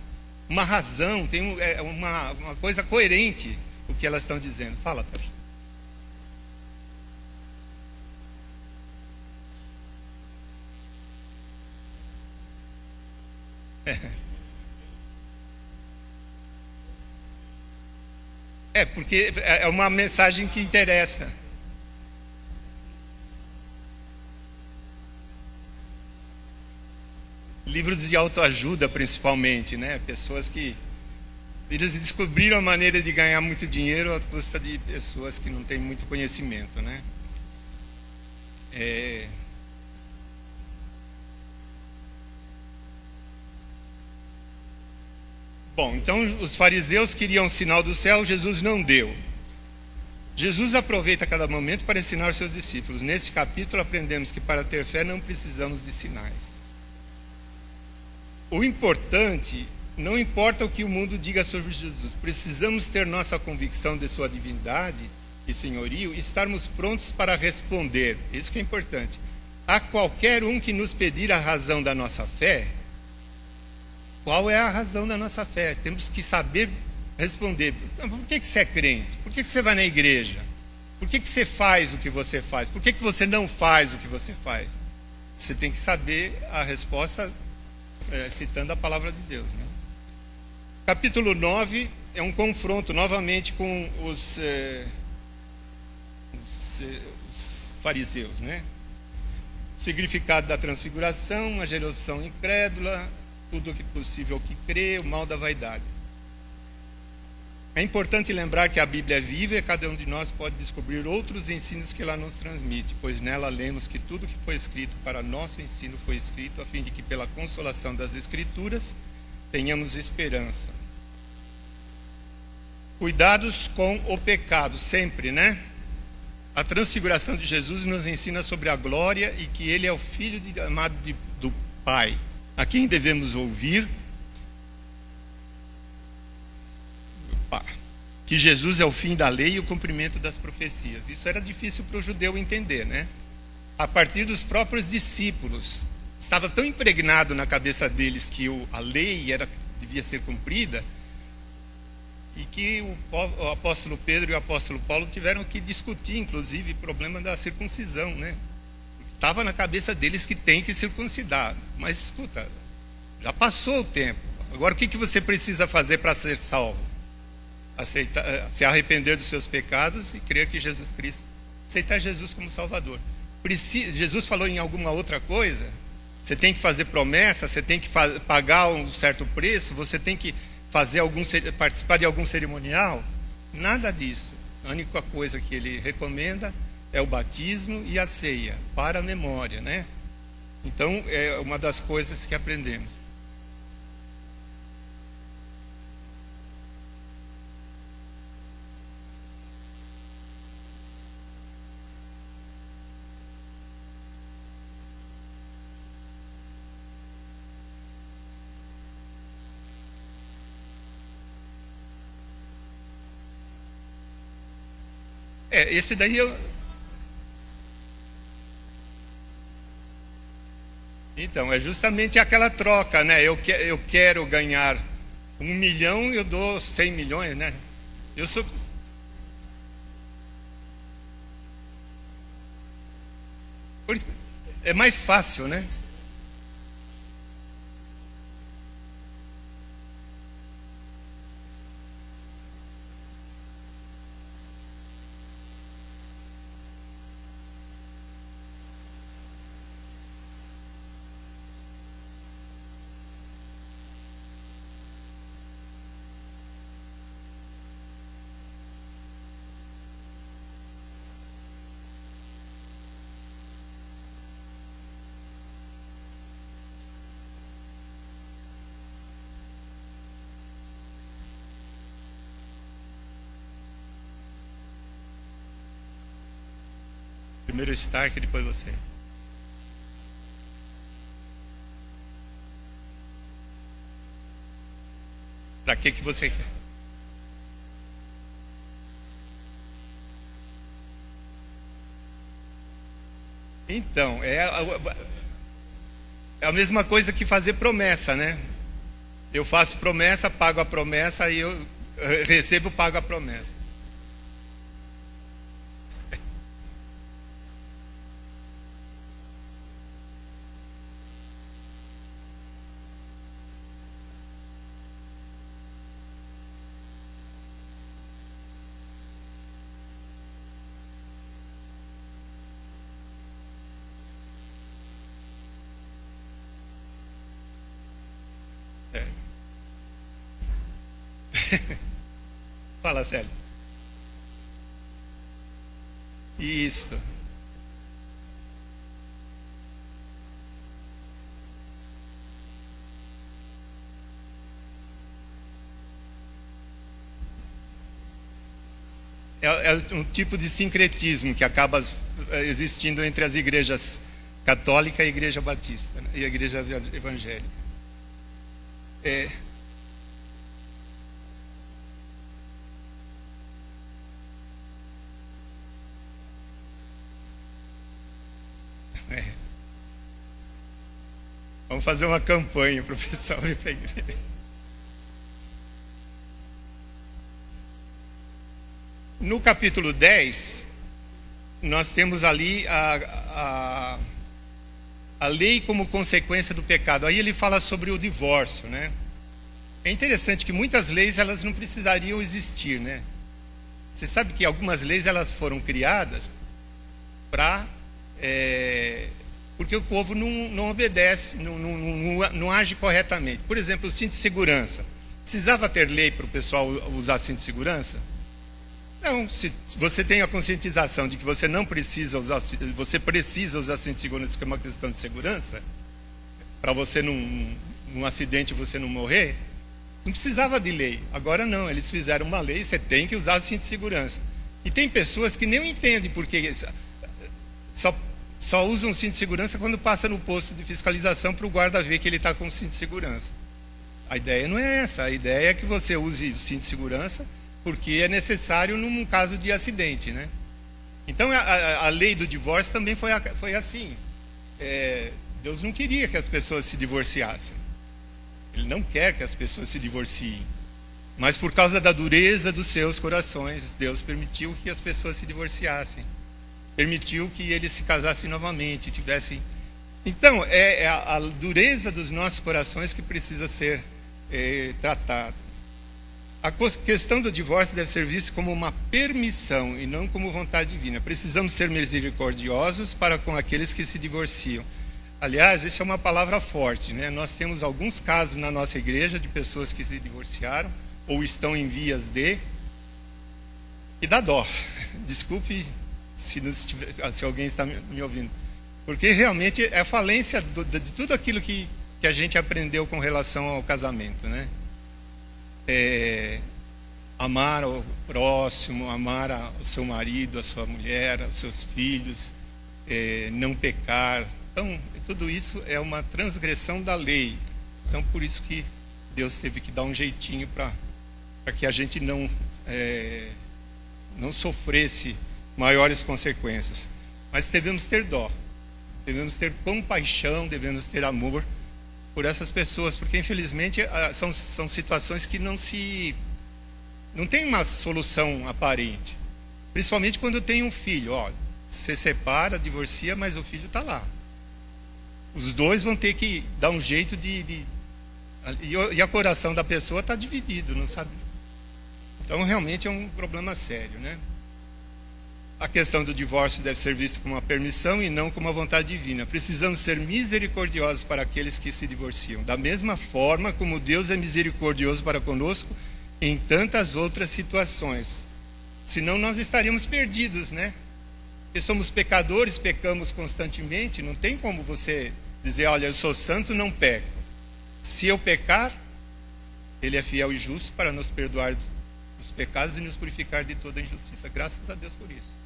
uma razão, tem uma coisa coerente o que elas estão dizendo. Fala, Tati. Porque é uma mensagem que interessa. Livros de autoajuda, principalmente, né? Pessoas que eles descobriram a maneira de ganhar muito dinheiro à custa de pessoas que não têm muito conhecimento, né? Bom, então os fariseus queriam um sinal do céu, Jesus não deu. Jesus aproveita cada momento para ensinar os seus discípulos. Nesse capítulo aprendemos que para ter fé não precisamos de sinais. O importante, não importa o que o mundo diga sobre Jesus, precisamos ter nossa convicção de sua divindade e senhorio e estarmos prontos para responder. Isso que é importante. A qualquer um que nos pedir a razão da nossa fé, qual é a razão da nossa fé? Temos que saber responder. Por que você é crente? Por que você vai na igreja? Por que você faz o que você faz? Por que você não faz o que você faz? Você tem que saber a resposta citando a palavra de Deus, né? Capítulo 9 é um confronto novamente com os fariseus, né? O significado da transfiguração, a geração incrédula, tudo o que possível que crê, o mal da vaidade. É importante lembrar que a Bíblia é viva e cada um de nós pode descobrir outros ensinos que ela nos transmite, pois nela lemos que tudo que foi escrito para nosso ensino foi escrito a fim de que pela consolação das Escrituras tenhamos esperança. Cuidados com o pecado, sempre, né? A transfiguração de Jesus nos ensina sobre a glória e que ele é o Filho amado do Pai, a quem devemos ouvir, que Jesus é o fim da lei e o cumprimento das profecias. Isso era difícil para o judeu entender, né? A partir dos próprios discípulos. Estava tão impregnado na cabeça deles que a lei devia ser cumprida, e que o apóstolo Pedro e o apóstolo Paulo tiveram que discutir, inclusive, o problema da circuncisão, né? Estava na cabeça deles que tem que circuncidar. Mas, escuta, já passou o tempo. Agora, o que você precisa fazer para ser salvo? Se arrepender dos seus pecados e crer que Jesus Cristo, aceitar Jesus como Salvador. Jesus falou em alguma outra coisa? Você tem que fazer promessa, você tem que pagar um certo preço, você tem que participar de algum cerimonial? Nada disso. A única coisa que ele recomenda é o batismo e a ceia, para a memória, né? Então, é uma das coisas que aprendemos. Esse daí Então, é justamente aquela troca, né? Eu quero ganhar 1 milhão, eu dou 100 milhões, né? É mais fácil, né? Primeiro o Stark, depois você. Para que você quer? Então, É a mesma coisa que fazer promessa, né? Eu faço promessa, pago a promessa, aí eu recebo, pago a promessa. É. Fala, Célio. Isso. É um tipo de sincretismo que acaba existindo entre as igrejas católica e a igreja batista, né? E a igreja evangélica. É, é. Vamos fazer uma campanha para o pessoal ir para a igreja. No capítulo 10, nós temos ali a lei como consequência do pecado. Aí ele fala sobre o divórcio, né? É interessante que muitas leis elas não precisariam existir, né? Você sabe que algumas leis elas foram criadas para porque o povo não obedece, não age corretamente. Por exemplo, o cinto de segurança. Precisava ter lei para o pessoal usar cinto de segurança? Não, se você tem a conscientização de que você não precisa usar, você precisa usar cinto de segurança, que é uma questão de segurança, para você num acidente você não morrer, não precisava de lei. Agora não, eles fizeram uma lei, você tem que usar o cinto de segurança. E tem pessoas que nem entendem porque só usam o cinto de segurança quando passa no posto de fiscalização para o guarda ver que ele está com o cinto de segurança. A ideia não é essa, a ideia é que você use o cinto de segurança porque é necessário num caso de acidente, né? Então a lei do divórcio também foi assim. Deus não queria que as pessoas se divorciassem. Ele não quer que as pessoas se divorciem. Mas por causa da dureza dos seus corações, Deus permitiu que as pessoas se divorciassem. Permitiu que eles se casassem novamente, tivessem... Então, é a dureza dos nossos corações que precisa ser tratada. A questão do divórcio deve ser vista como uma permissão e não como vontade divina. Precisamos ser misericordiosos para com aqueles que se divorciam. Aliás, isso é uma palavra forte, né? Nós temos alguns casos na nossa igreja de pessoas que se divorciaram ou estão em vias de... E dá dó. Desculpe se alguém está me ouvindo. Porque realmente é falência de tudo aquilo que a gente aprendeu com relação ao casamento, né? Amar o próximo, amar o seu marido, a sua mulher, os seus filhos, não pecar. Então, tudo isso é uma transgressão da lei. Então, por isso que Deus teve que dar um jeitinho para que a gente não sofresse maiores consequências. Mas devemos ter dó, devemos ter compaixão, devemos ter amor por essas pessoas, porque infelizmente são situações que não tem uma solução aparente, principalmente quando tem um filho. Você separa, divorcia, mas o filho está lá. Os dois vão ter que dar um jeito e a coração da pessoa está dividido, não sabe? Então realmente é um problema sério, né? A questão do divórcio deve ser vista como uma permissão e não como uma vontade divina. Precisamos ser misericordiosos para aqueles que se divorciam, da mesma forma como Deus é misericordioso para conosco em tantas outras situações. Senão nós estaríamos perdidos, né? Porque somos pecadores, pecamos constantemente, não tem como você dizer, olha, eu sou santo, não peco. Se eu pecar, Ele é fiel e justo para nos perdoar dos pecados e nos purificar de toda injustiça. Graças a Deus por isso.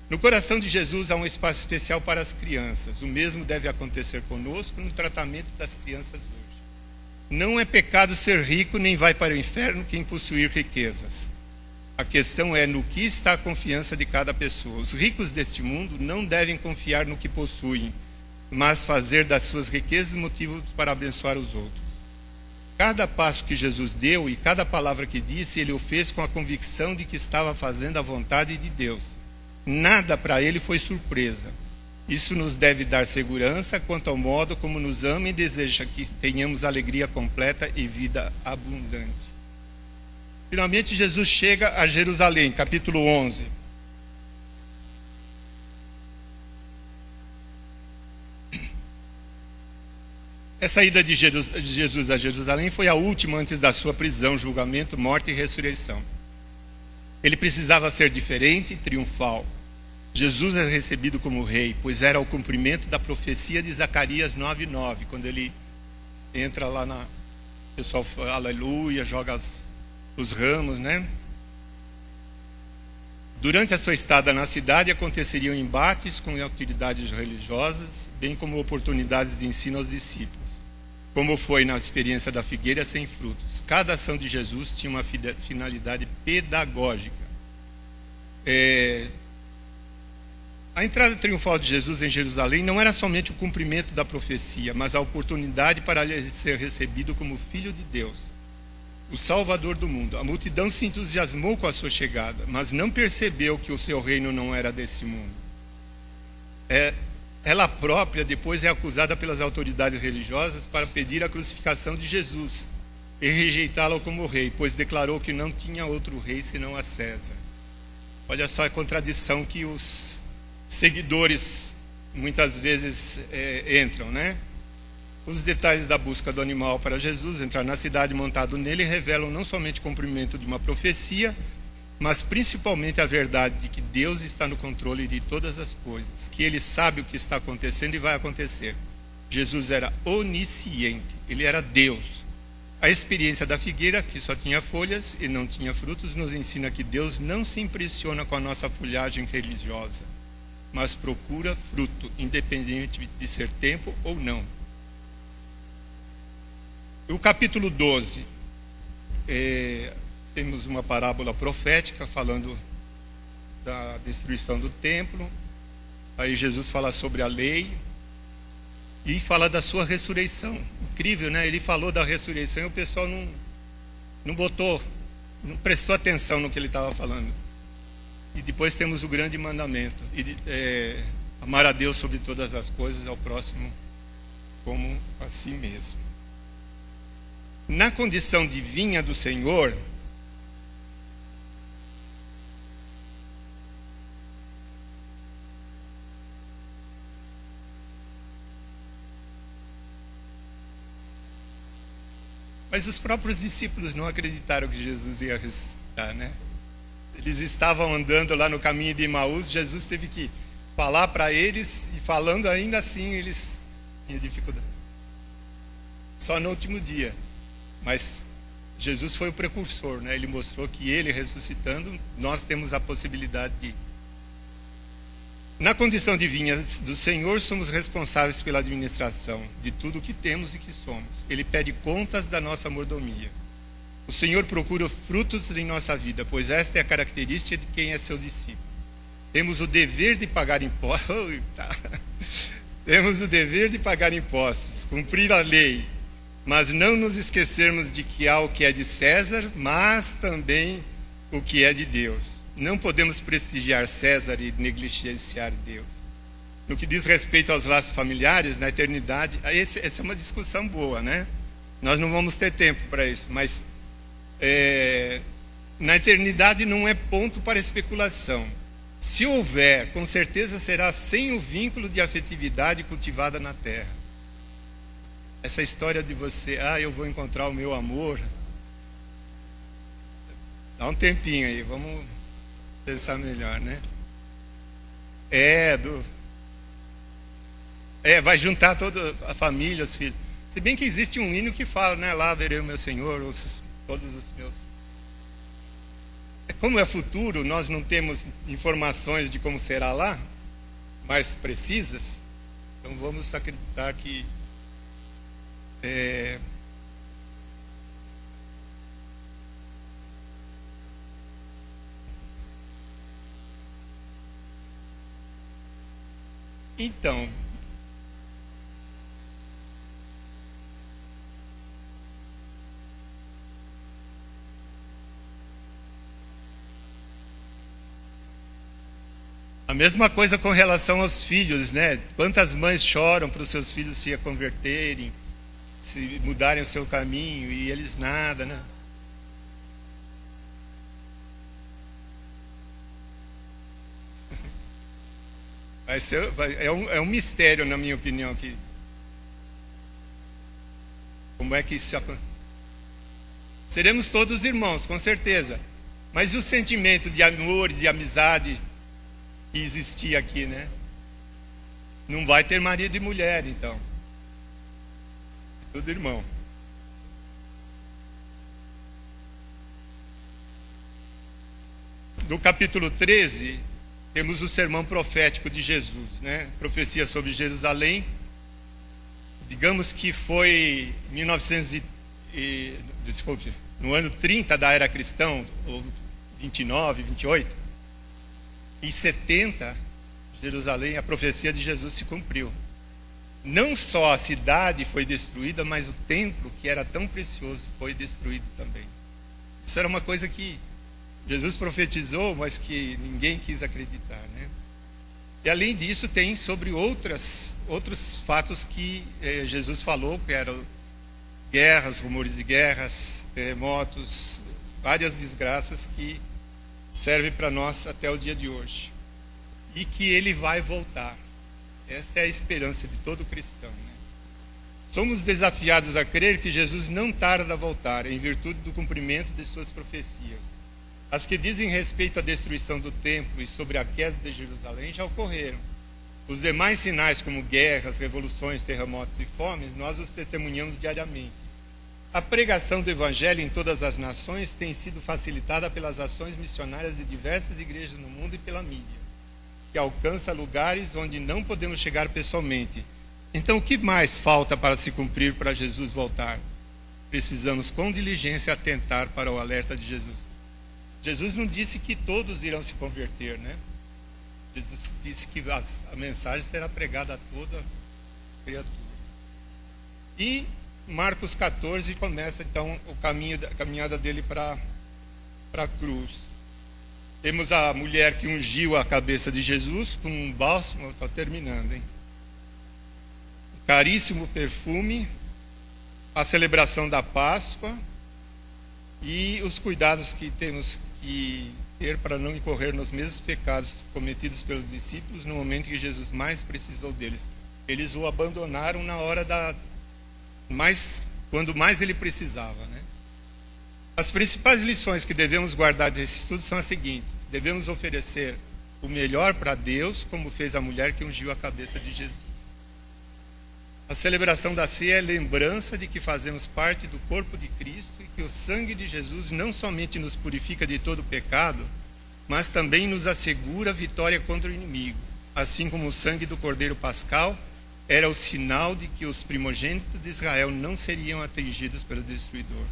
No coração de Jesus há um espaço especial para as crianças. O mesmo deve acontecer conosco no tratamento das crianças hoje. Não é pecado ser rico, nem vai para o inferno quem possuir riquezas. A questão é no que está a confiança de cada pessoa. Os ricos deste mundo não devem confiar no que possuem, mas fazer das suas riquezas motivos para abençoar os outros. Cada passo que Jesus deu e cada palavra que disse, ele o fez com a convicção de que estava fazendo a vontade de Deus. Nada para ele foi surpresa. Isso nos deve dar segurança quanto ao modo como nos ama e deseja que tenhamos alegria completa e vida abundante. Finalmente, Jesus chega a Jerusalém, capítulo 11. Essa ida de Jesus a Jerusalém foi a última antes da sua prisão, julgamento, morte e ressurreição. Ele precisava ser diferente e triunfal. Jesus é recebido como rei, pois era o cumprimento da profecia de Zacarias 9:9, quando ele entra lá o pessoal fala aleluia, joga os ramos, né? Durante a sua estada na cidade aconteceriam embates com autoridades religiosas, bem como oportunidades de ensino aos discípulos, como foi na experiência da figueira sem frutos. Cada ação de Jesus tinha uma finalidade pedagógica. A entrada triunfal de Jesus em Jerusalém não era somente o cumprimento da profecia, mas a oportunidade para ele ser recebido como Filho de Deus, o Salvador do mundo. A multidão se entusiasmou com a sua chegada, mas não percebeu que o seu reino não era desse mundo. Ela própria depois é acusada pelas autoridades religiosas para pedir a crucificação de Jesus e rejeitá-lo como rei, pois declarou que não tinha outro rei senão a César. Olha só a contradição que os seguidores muitas vezes entram, né? Os detalhes da busca do animal para Jesus, entrar na cidade montado nele, revelam não somente o cumprimento de uma profecia, mas principalmente a verdade de que Deus está no controle de todas as coisas, que Ele sabe o que está acontecendo e vai acontecer. Jesus era onisciente, Ele era Deus. A experiência da figueira, que só tinha folhas e não tinha frutos, nos ensina que Deus não se impressiona com a nossa folhagem religiosa, mas procura fruto, independente de ser tempo ou não. O capítulo 12, temos uma parábola profética falando da destruição do templo. Aí Jesus fala sobre a lei e fala da sua ressurreição. Incrível, né? Ele falou da ressurreição e o pessoal não prestou atenção no que ele estava falando. E depois temos o grande mandamento, amar a Deus sobre todas as coisas, ao próximo como a si mesmo. Na condição de vinha do Senhor, mas os próprios discípulos não acreditaram que Jesus ia ressuscitar, né? Eles estavam andando lá no caminho de Emaús, Jesus teve que falar para eles, e falando ainda assim, eles tinham dificuldade. Só no último dia. Mas Jesus foi o precursor, né? Ele mostrou que ele ressuscitando, nós temos a possibilidade de... Na condição de vinha do Senhor, somos responsáveis pela administração de tudo o que temos e que somos. Ele pede contas da nossa mordomia. O Senhor procura frutos em nossa vida, pois esta é a característica de quem é seu discípulo. Temos o dever de pagar impostos. Temos o dever de pagar impostos, cumprir a lei, mas não nos esquecermos de que há o que é de César, mas também o que é de Deus. Não podemos prestigiar César e negligenciar Deus. No que diz respeito aos laços familiares, na eternidade, essa é uma discussão boa, né? Nós não vamos ter tempo para isso, mas na eternidade não é ponto para especulação. Se houver, com certeza será sem o vínculo de afetividade cultivada na terra. Essa história de você, eu vou encontrar o meu amor, dá um tempinho aí, vamos pensar melhor, né? Vai juntar toda a família, os filhos. Se bem que existe um hino que fala, né? Lá verei o meu Senhor, todos os meus. Como é futuro, nós não temos informações de como será lá, mais precisas, então vamos acreditar que Então, a mesma coisa com relação aos filhos, né? Quantas mães choram para os seus filhos se converterem, se mudarem o seu caminho, e eles nada, né? É um mistério, na minha opinião, que como é que isso acontece. Seremos todos irmãos, com certeza. Mas e o sentimento de amor e de amizade que existia aqui, né? Não vai ter marido e mulher, então. Tudo irmão. No capítulo 13, temos o sermão profético de Jesus, né? Profecia sobre Jerusalém. Digamos que foi no ano 30 da era cristã, ou 29, 28. Em 70, Jerusalém, a profecia de Jesus se cumpriu. Não só a cidade foi destruída, mas o templo, que era tão precioso, foi destruído também. Isso era uma coisa que Jesus profetizou, mas que ninguém quis acreditar, né? E além disso, tem sobre outros fatos que Jesus falou, que eram guerras, rumores de guerras, terremotos, várias desgraças que servem para nós até o dia de hoje. E que ele vai voltar. Essa é a esperança de todo cristão, né? Somos desafiados a crer que Jesus não tarda a voltar, em virtude do cumprimento de suas profecias. As que dizem respeito à destruição do templo e sobre a queda de Jerusalém já ocorreram. Os demais sinais, como guerras, revoluções, terremotos e fomes, nós os testemunhamos diariamente. A pregação do Evangelho em todas as nações tem sido facilitada pelas ações missionárias de diversas igrejas no mundo e pela mídia, que alcança lugares onde não podemos chegar pessoalmente. Então, o que mais falta para se cumprir para Jesus voltar? Precisamos com diligência atentar para o alerta de Jesus. Jesus não disse que todos irão se converter, né? Jesus disse que a mensagem será pregada a toda criatura. E Marcos 14 começa então a caminhada dele para a cruz. Temos a mulher que ungiu a cabeça de Jesus com um bálsamo, estou terminando, hein? Um caríssimo perfume, a celebração da Páscoa e os cuidados que temos que ter para não incorrer nos mesmos pecados cometidos pelos discípulos no momento que Jesus mais precisou deles. Eles o abandonaram na hora quando mais ele precisava, né? As principais lições que devemos guardar desse estudo são as seguintes: devemos oferecer o melhor para Deus, como fez a mulher que ungiu a cabeça de Jesus. A celebração da ceia é lembrança de que fazemos parte do corpo de Cristo e que o sangue de Jesus não somente nos purifica de todo pecado, mas também nos assegura a vitória contra o inimigo, assim como o sangue do Cordeiro Pascal era o sinal de que os primogênitos de Israel não seriam atingidos pelo destruidor.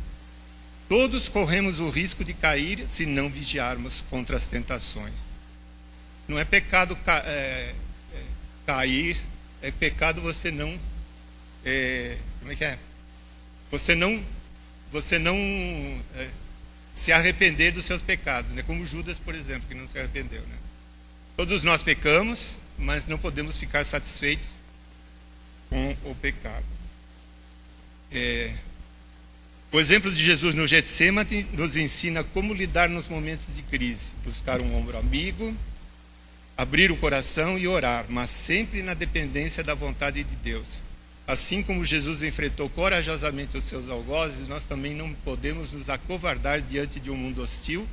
Todos corremos o risco de cair se não vigiarmos contra as tentações. Não é pecado cair, é pecado você não... como é que é? Você não se arrepender dos seus pecados, né? Como Judas, por exemplo, que não se arrependeu, né? Todos nós pecamos, mas não podemos ficar satisfeitos com o pecado. O exemplo de Jesus no Getsêmani nos ensina como lidar nos momentos de crise: buscar um ombro amigo, abrir o coração e orar, mas sempre na dependência da vontade de Deus. Assim como Jesus enfrentou corajosamente os seus algozes, nós também não podemos nos acovardar diante de um mundo hostil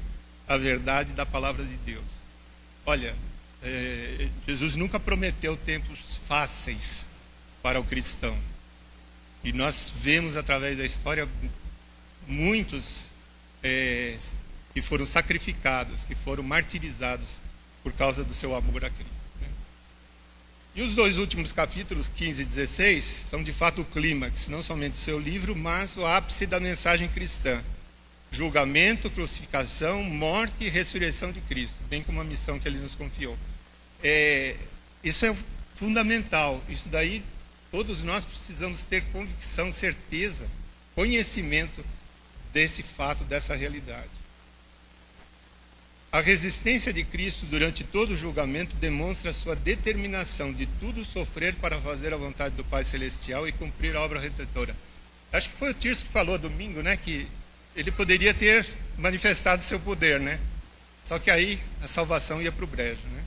à verdade da palavra de Deus. Olha, Jesus nunca prometeu tempos fáceis para o cristão. E nós vemos através da história muitos que foram sacrificados, que foram martirizados por causa do seu amor a Cristo. E os dois últimos capítulos, 15 e 16, são de fato o clímax, não somente do seu livro, mas o ápice da mensagem cristã. Julgamento, crucificação, morte e ressurreição de Cristo, bem como a missão que ele nos confiou. Isso fundamental. Isso daí, todos nós precisamos ter convicção, certeza, conhecimento desse fato, dessa realidade. A resistência de Cristo durante todo o julgamento demonstra a sua determinação de tudo sofrer para fazer a vontade do Pai Celestial e cumprir a obra redentora. Acho que foi o Tirso que falou domingo, né, que ele poderia ter manifestado seu poder, né? Só que aí a salvação ia para o brejo, né?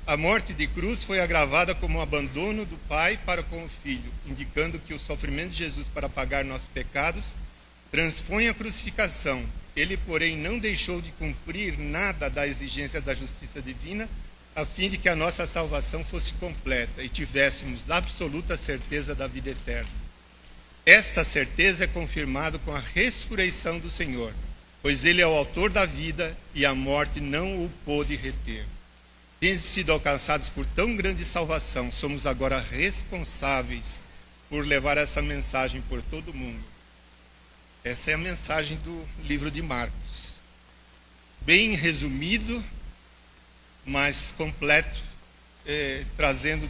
A morte de cruz foi agravada como um abandono do Pai para com o Filho, indicando que o sofrimento de Jesus para pagar nossos pecados transpõe a crucificação. Ele, porém, não deixou de cumprir nada da exigência da justiça divina, a fim de que a nossa salvação fosse completa e tivéssemos absoluta certeza da vida eterna. Esta certeza é confirmada com a ressurreição do Senhor, pois Ele é o autor da vida e a morte não o pôde reter. Tendo sido alcançados por tão grande salvação, somos agora responsáveis por levar essa mensagem por todo o mundo. Essa é a mensagem do livro de Marcos. Bem resumido, mas completo, trazendo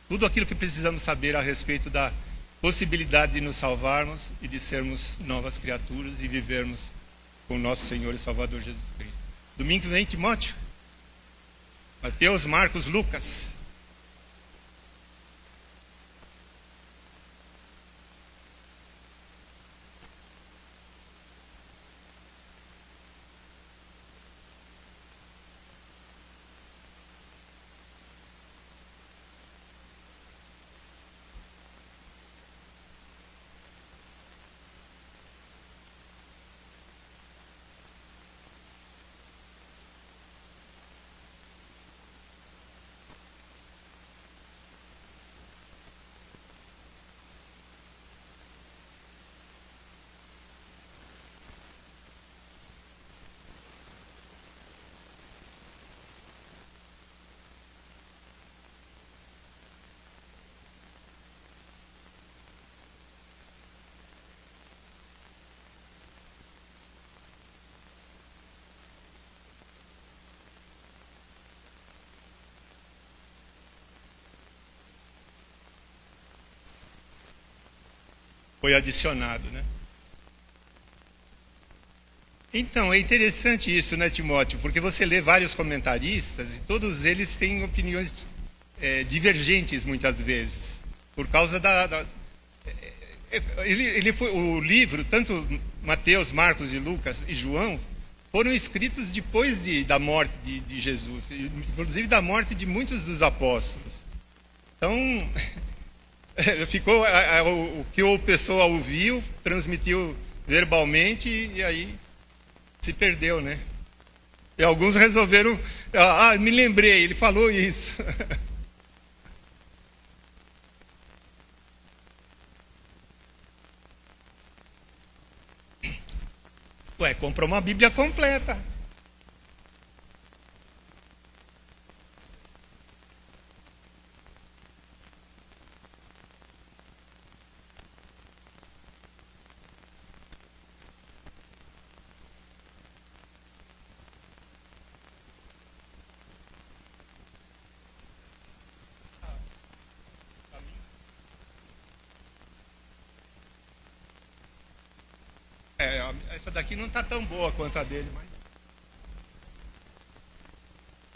tudo aquilo que precisamos saber a respeito da possibilidade de nos salvarmos e de sermos novas criaturas e vivermos com o nosso Senhor e Salvador Jesus Cristo. Domingo que vem, Timóteo? Mateus, Marcos, Lucas. Foi adicionado, né? Então, é interessante isso, né, Timóteo? Porque você lê vários comentaristas e todos eles têm opiniões divergentes muitas vezes. Por causa o livro, tanto Mateus, Marcos e Lucas e João, foram escritos depois da morte de Jesus, inclusive da morte de muitos dos apóstolos. Então, ficou o que a pessoa ouviu, transmitiu verbalmente e aí se perdeu, né? E alguns resolveram, me lembrei, ele falou isso. Ué, comprou uma Bíblia completa. Essa daqui não está tão boa quanto a dele, mas...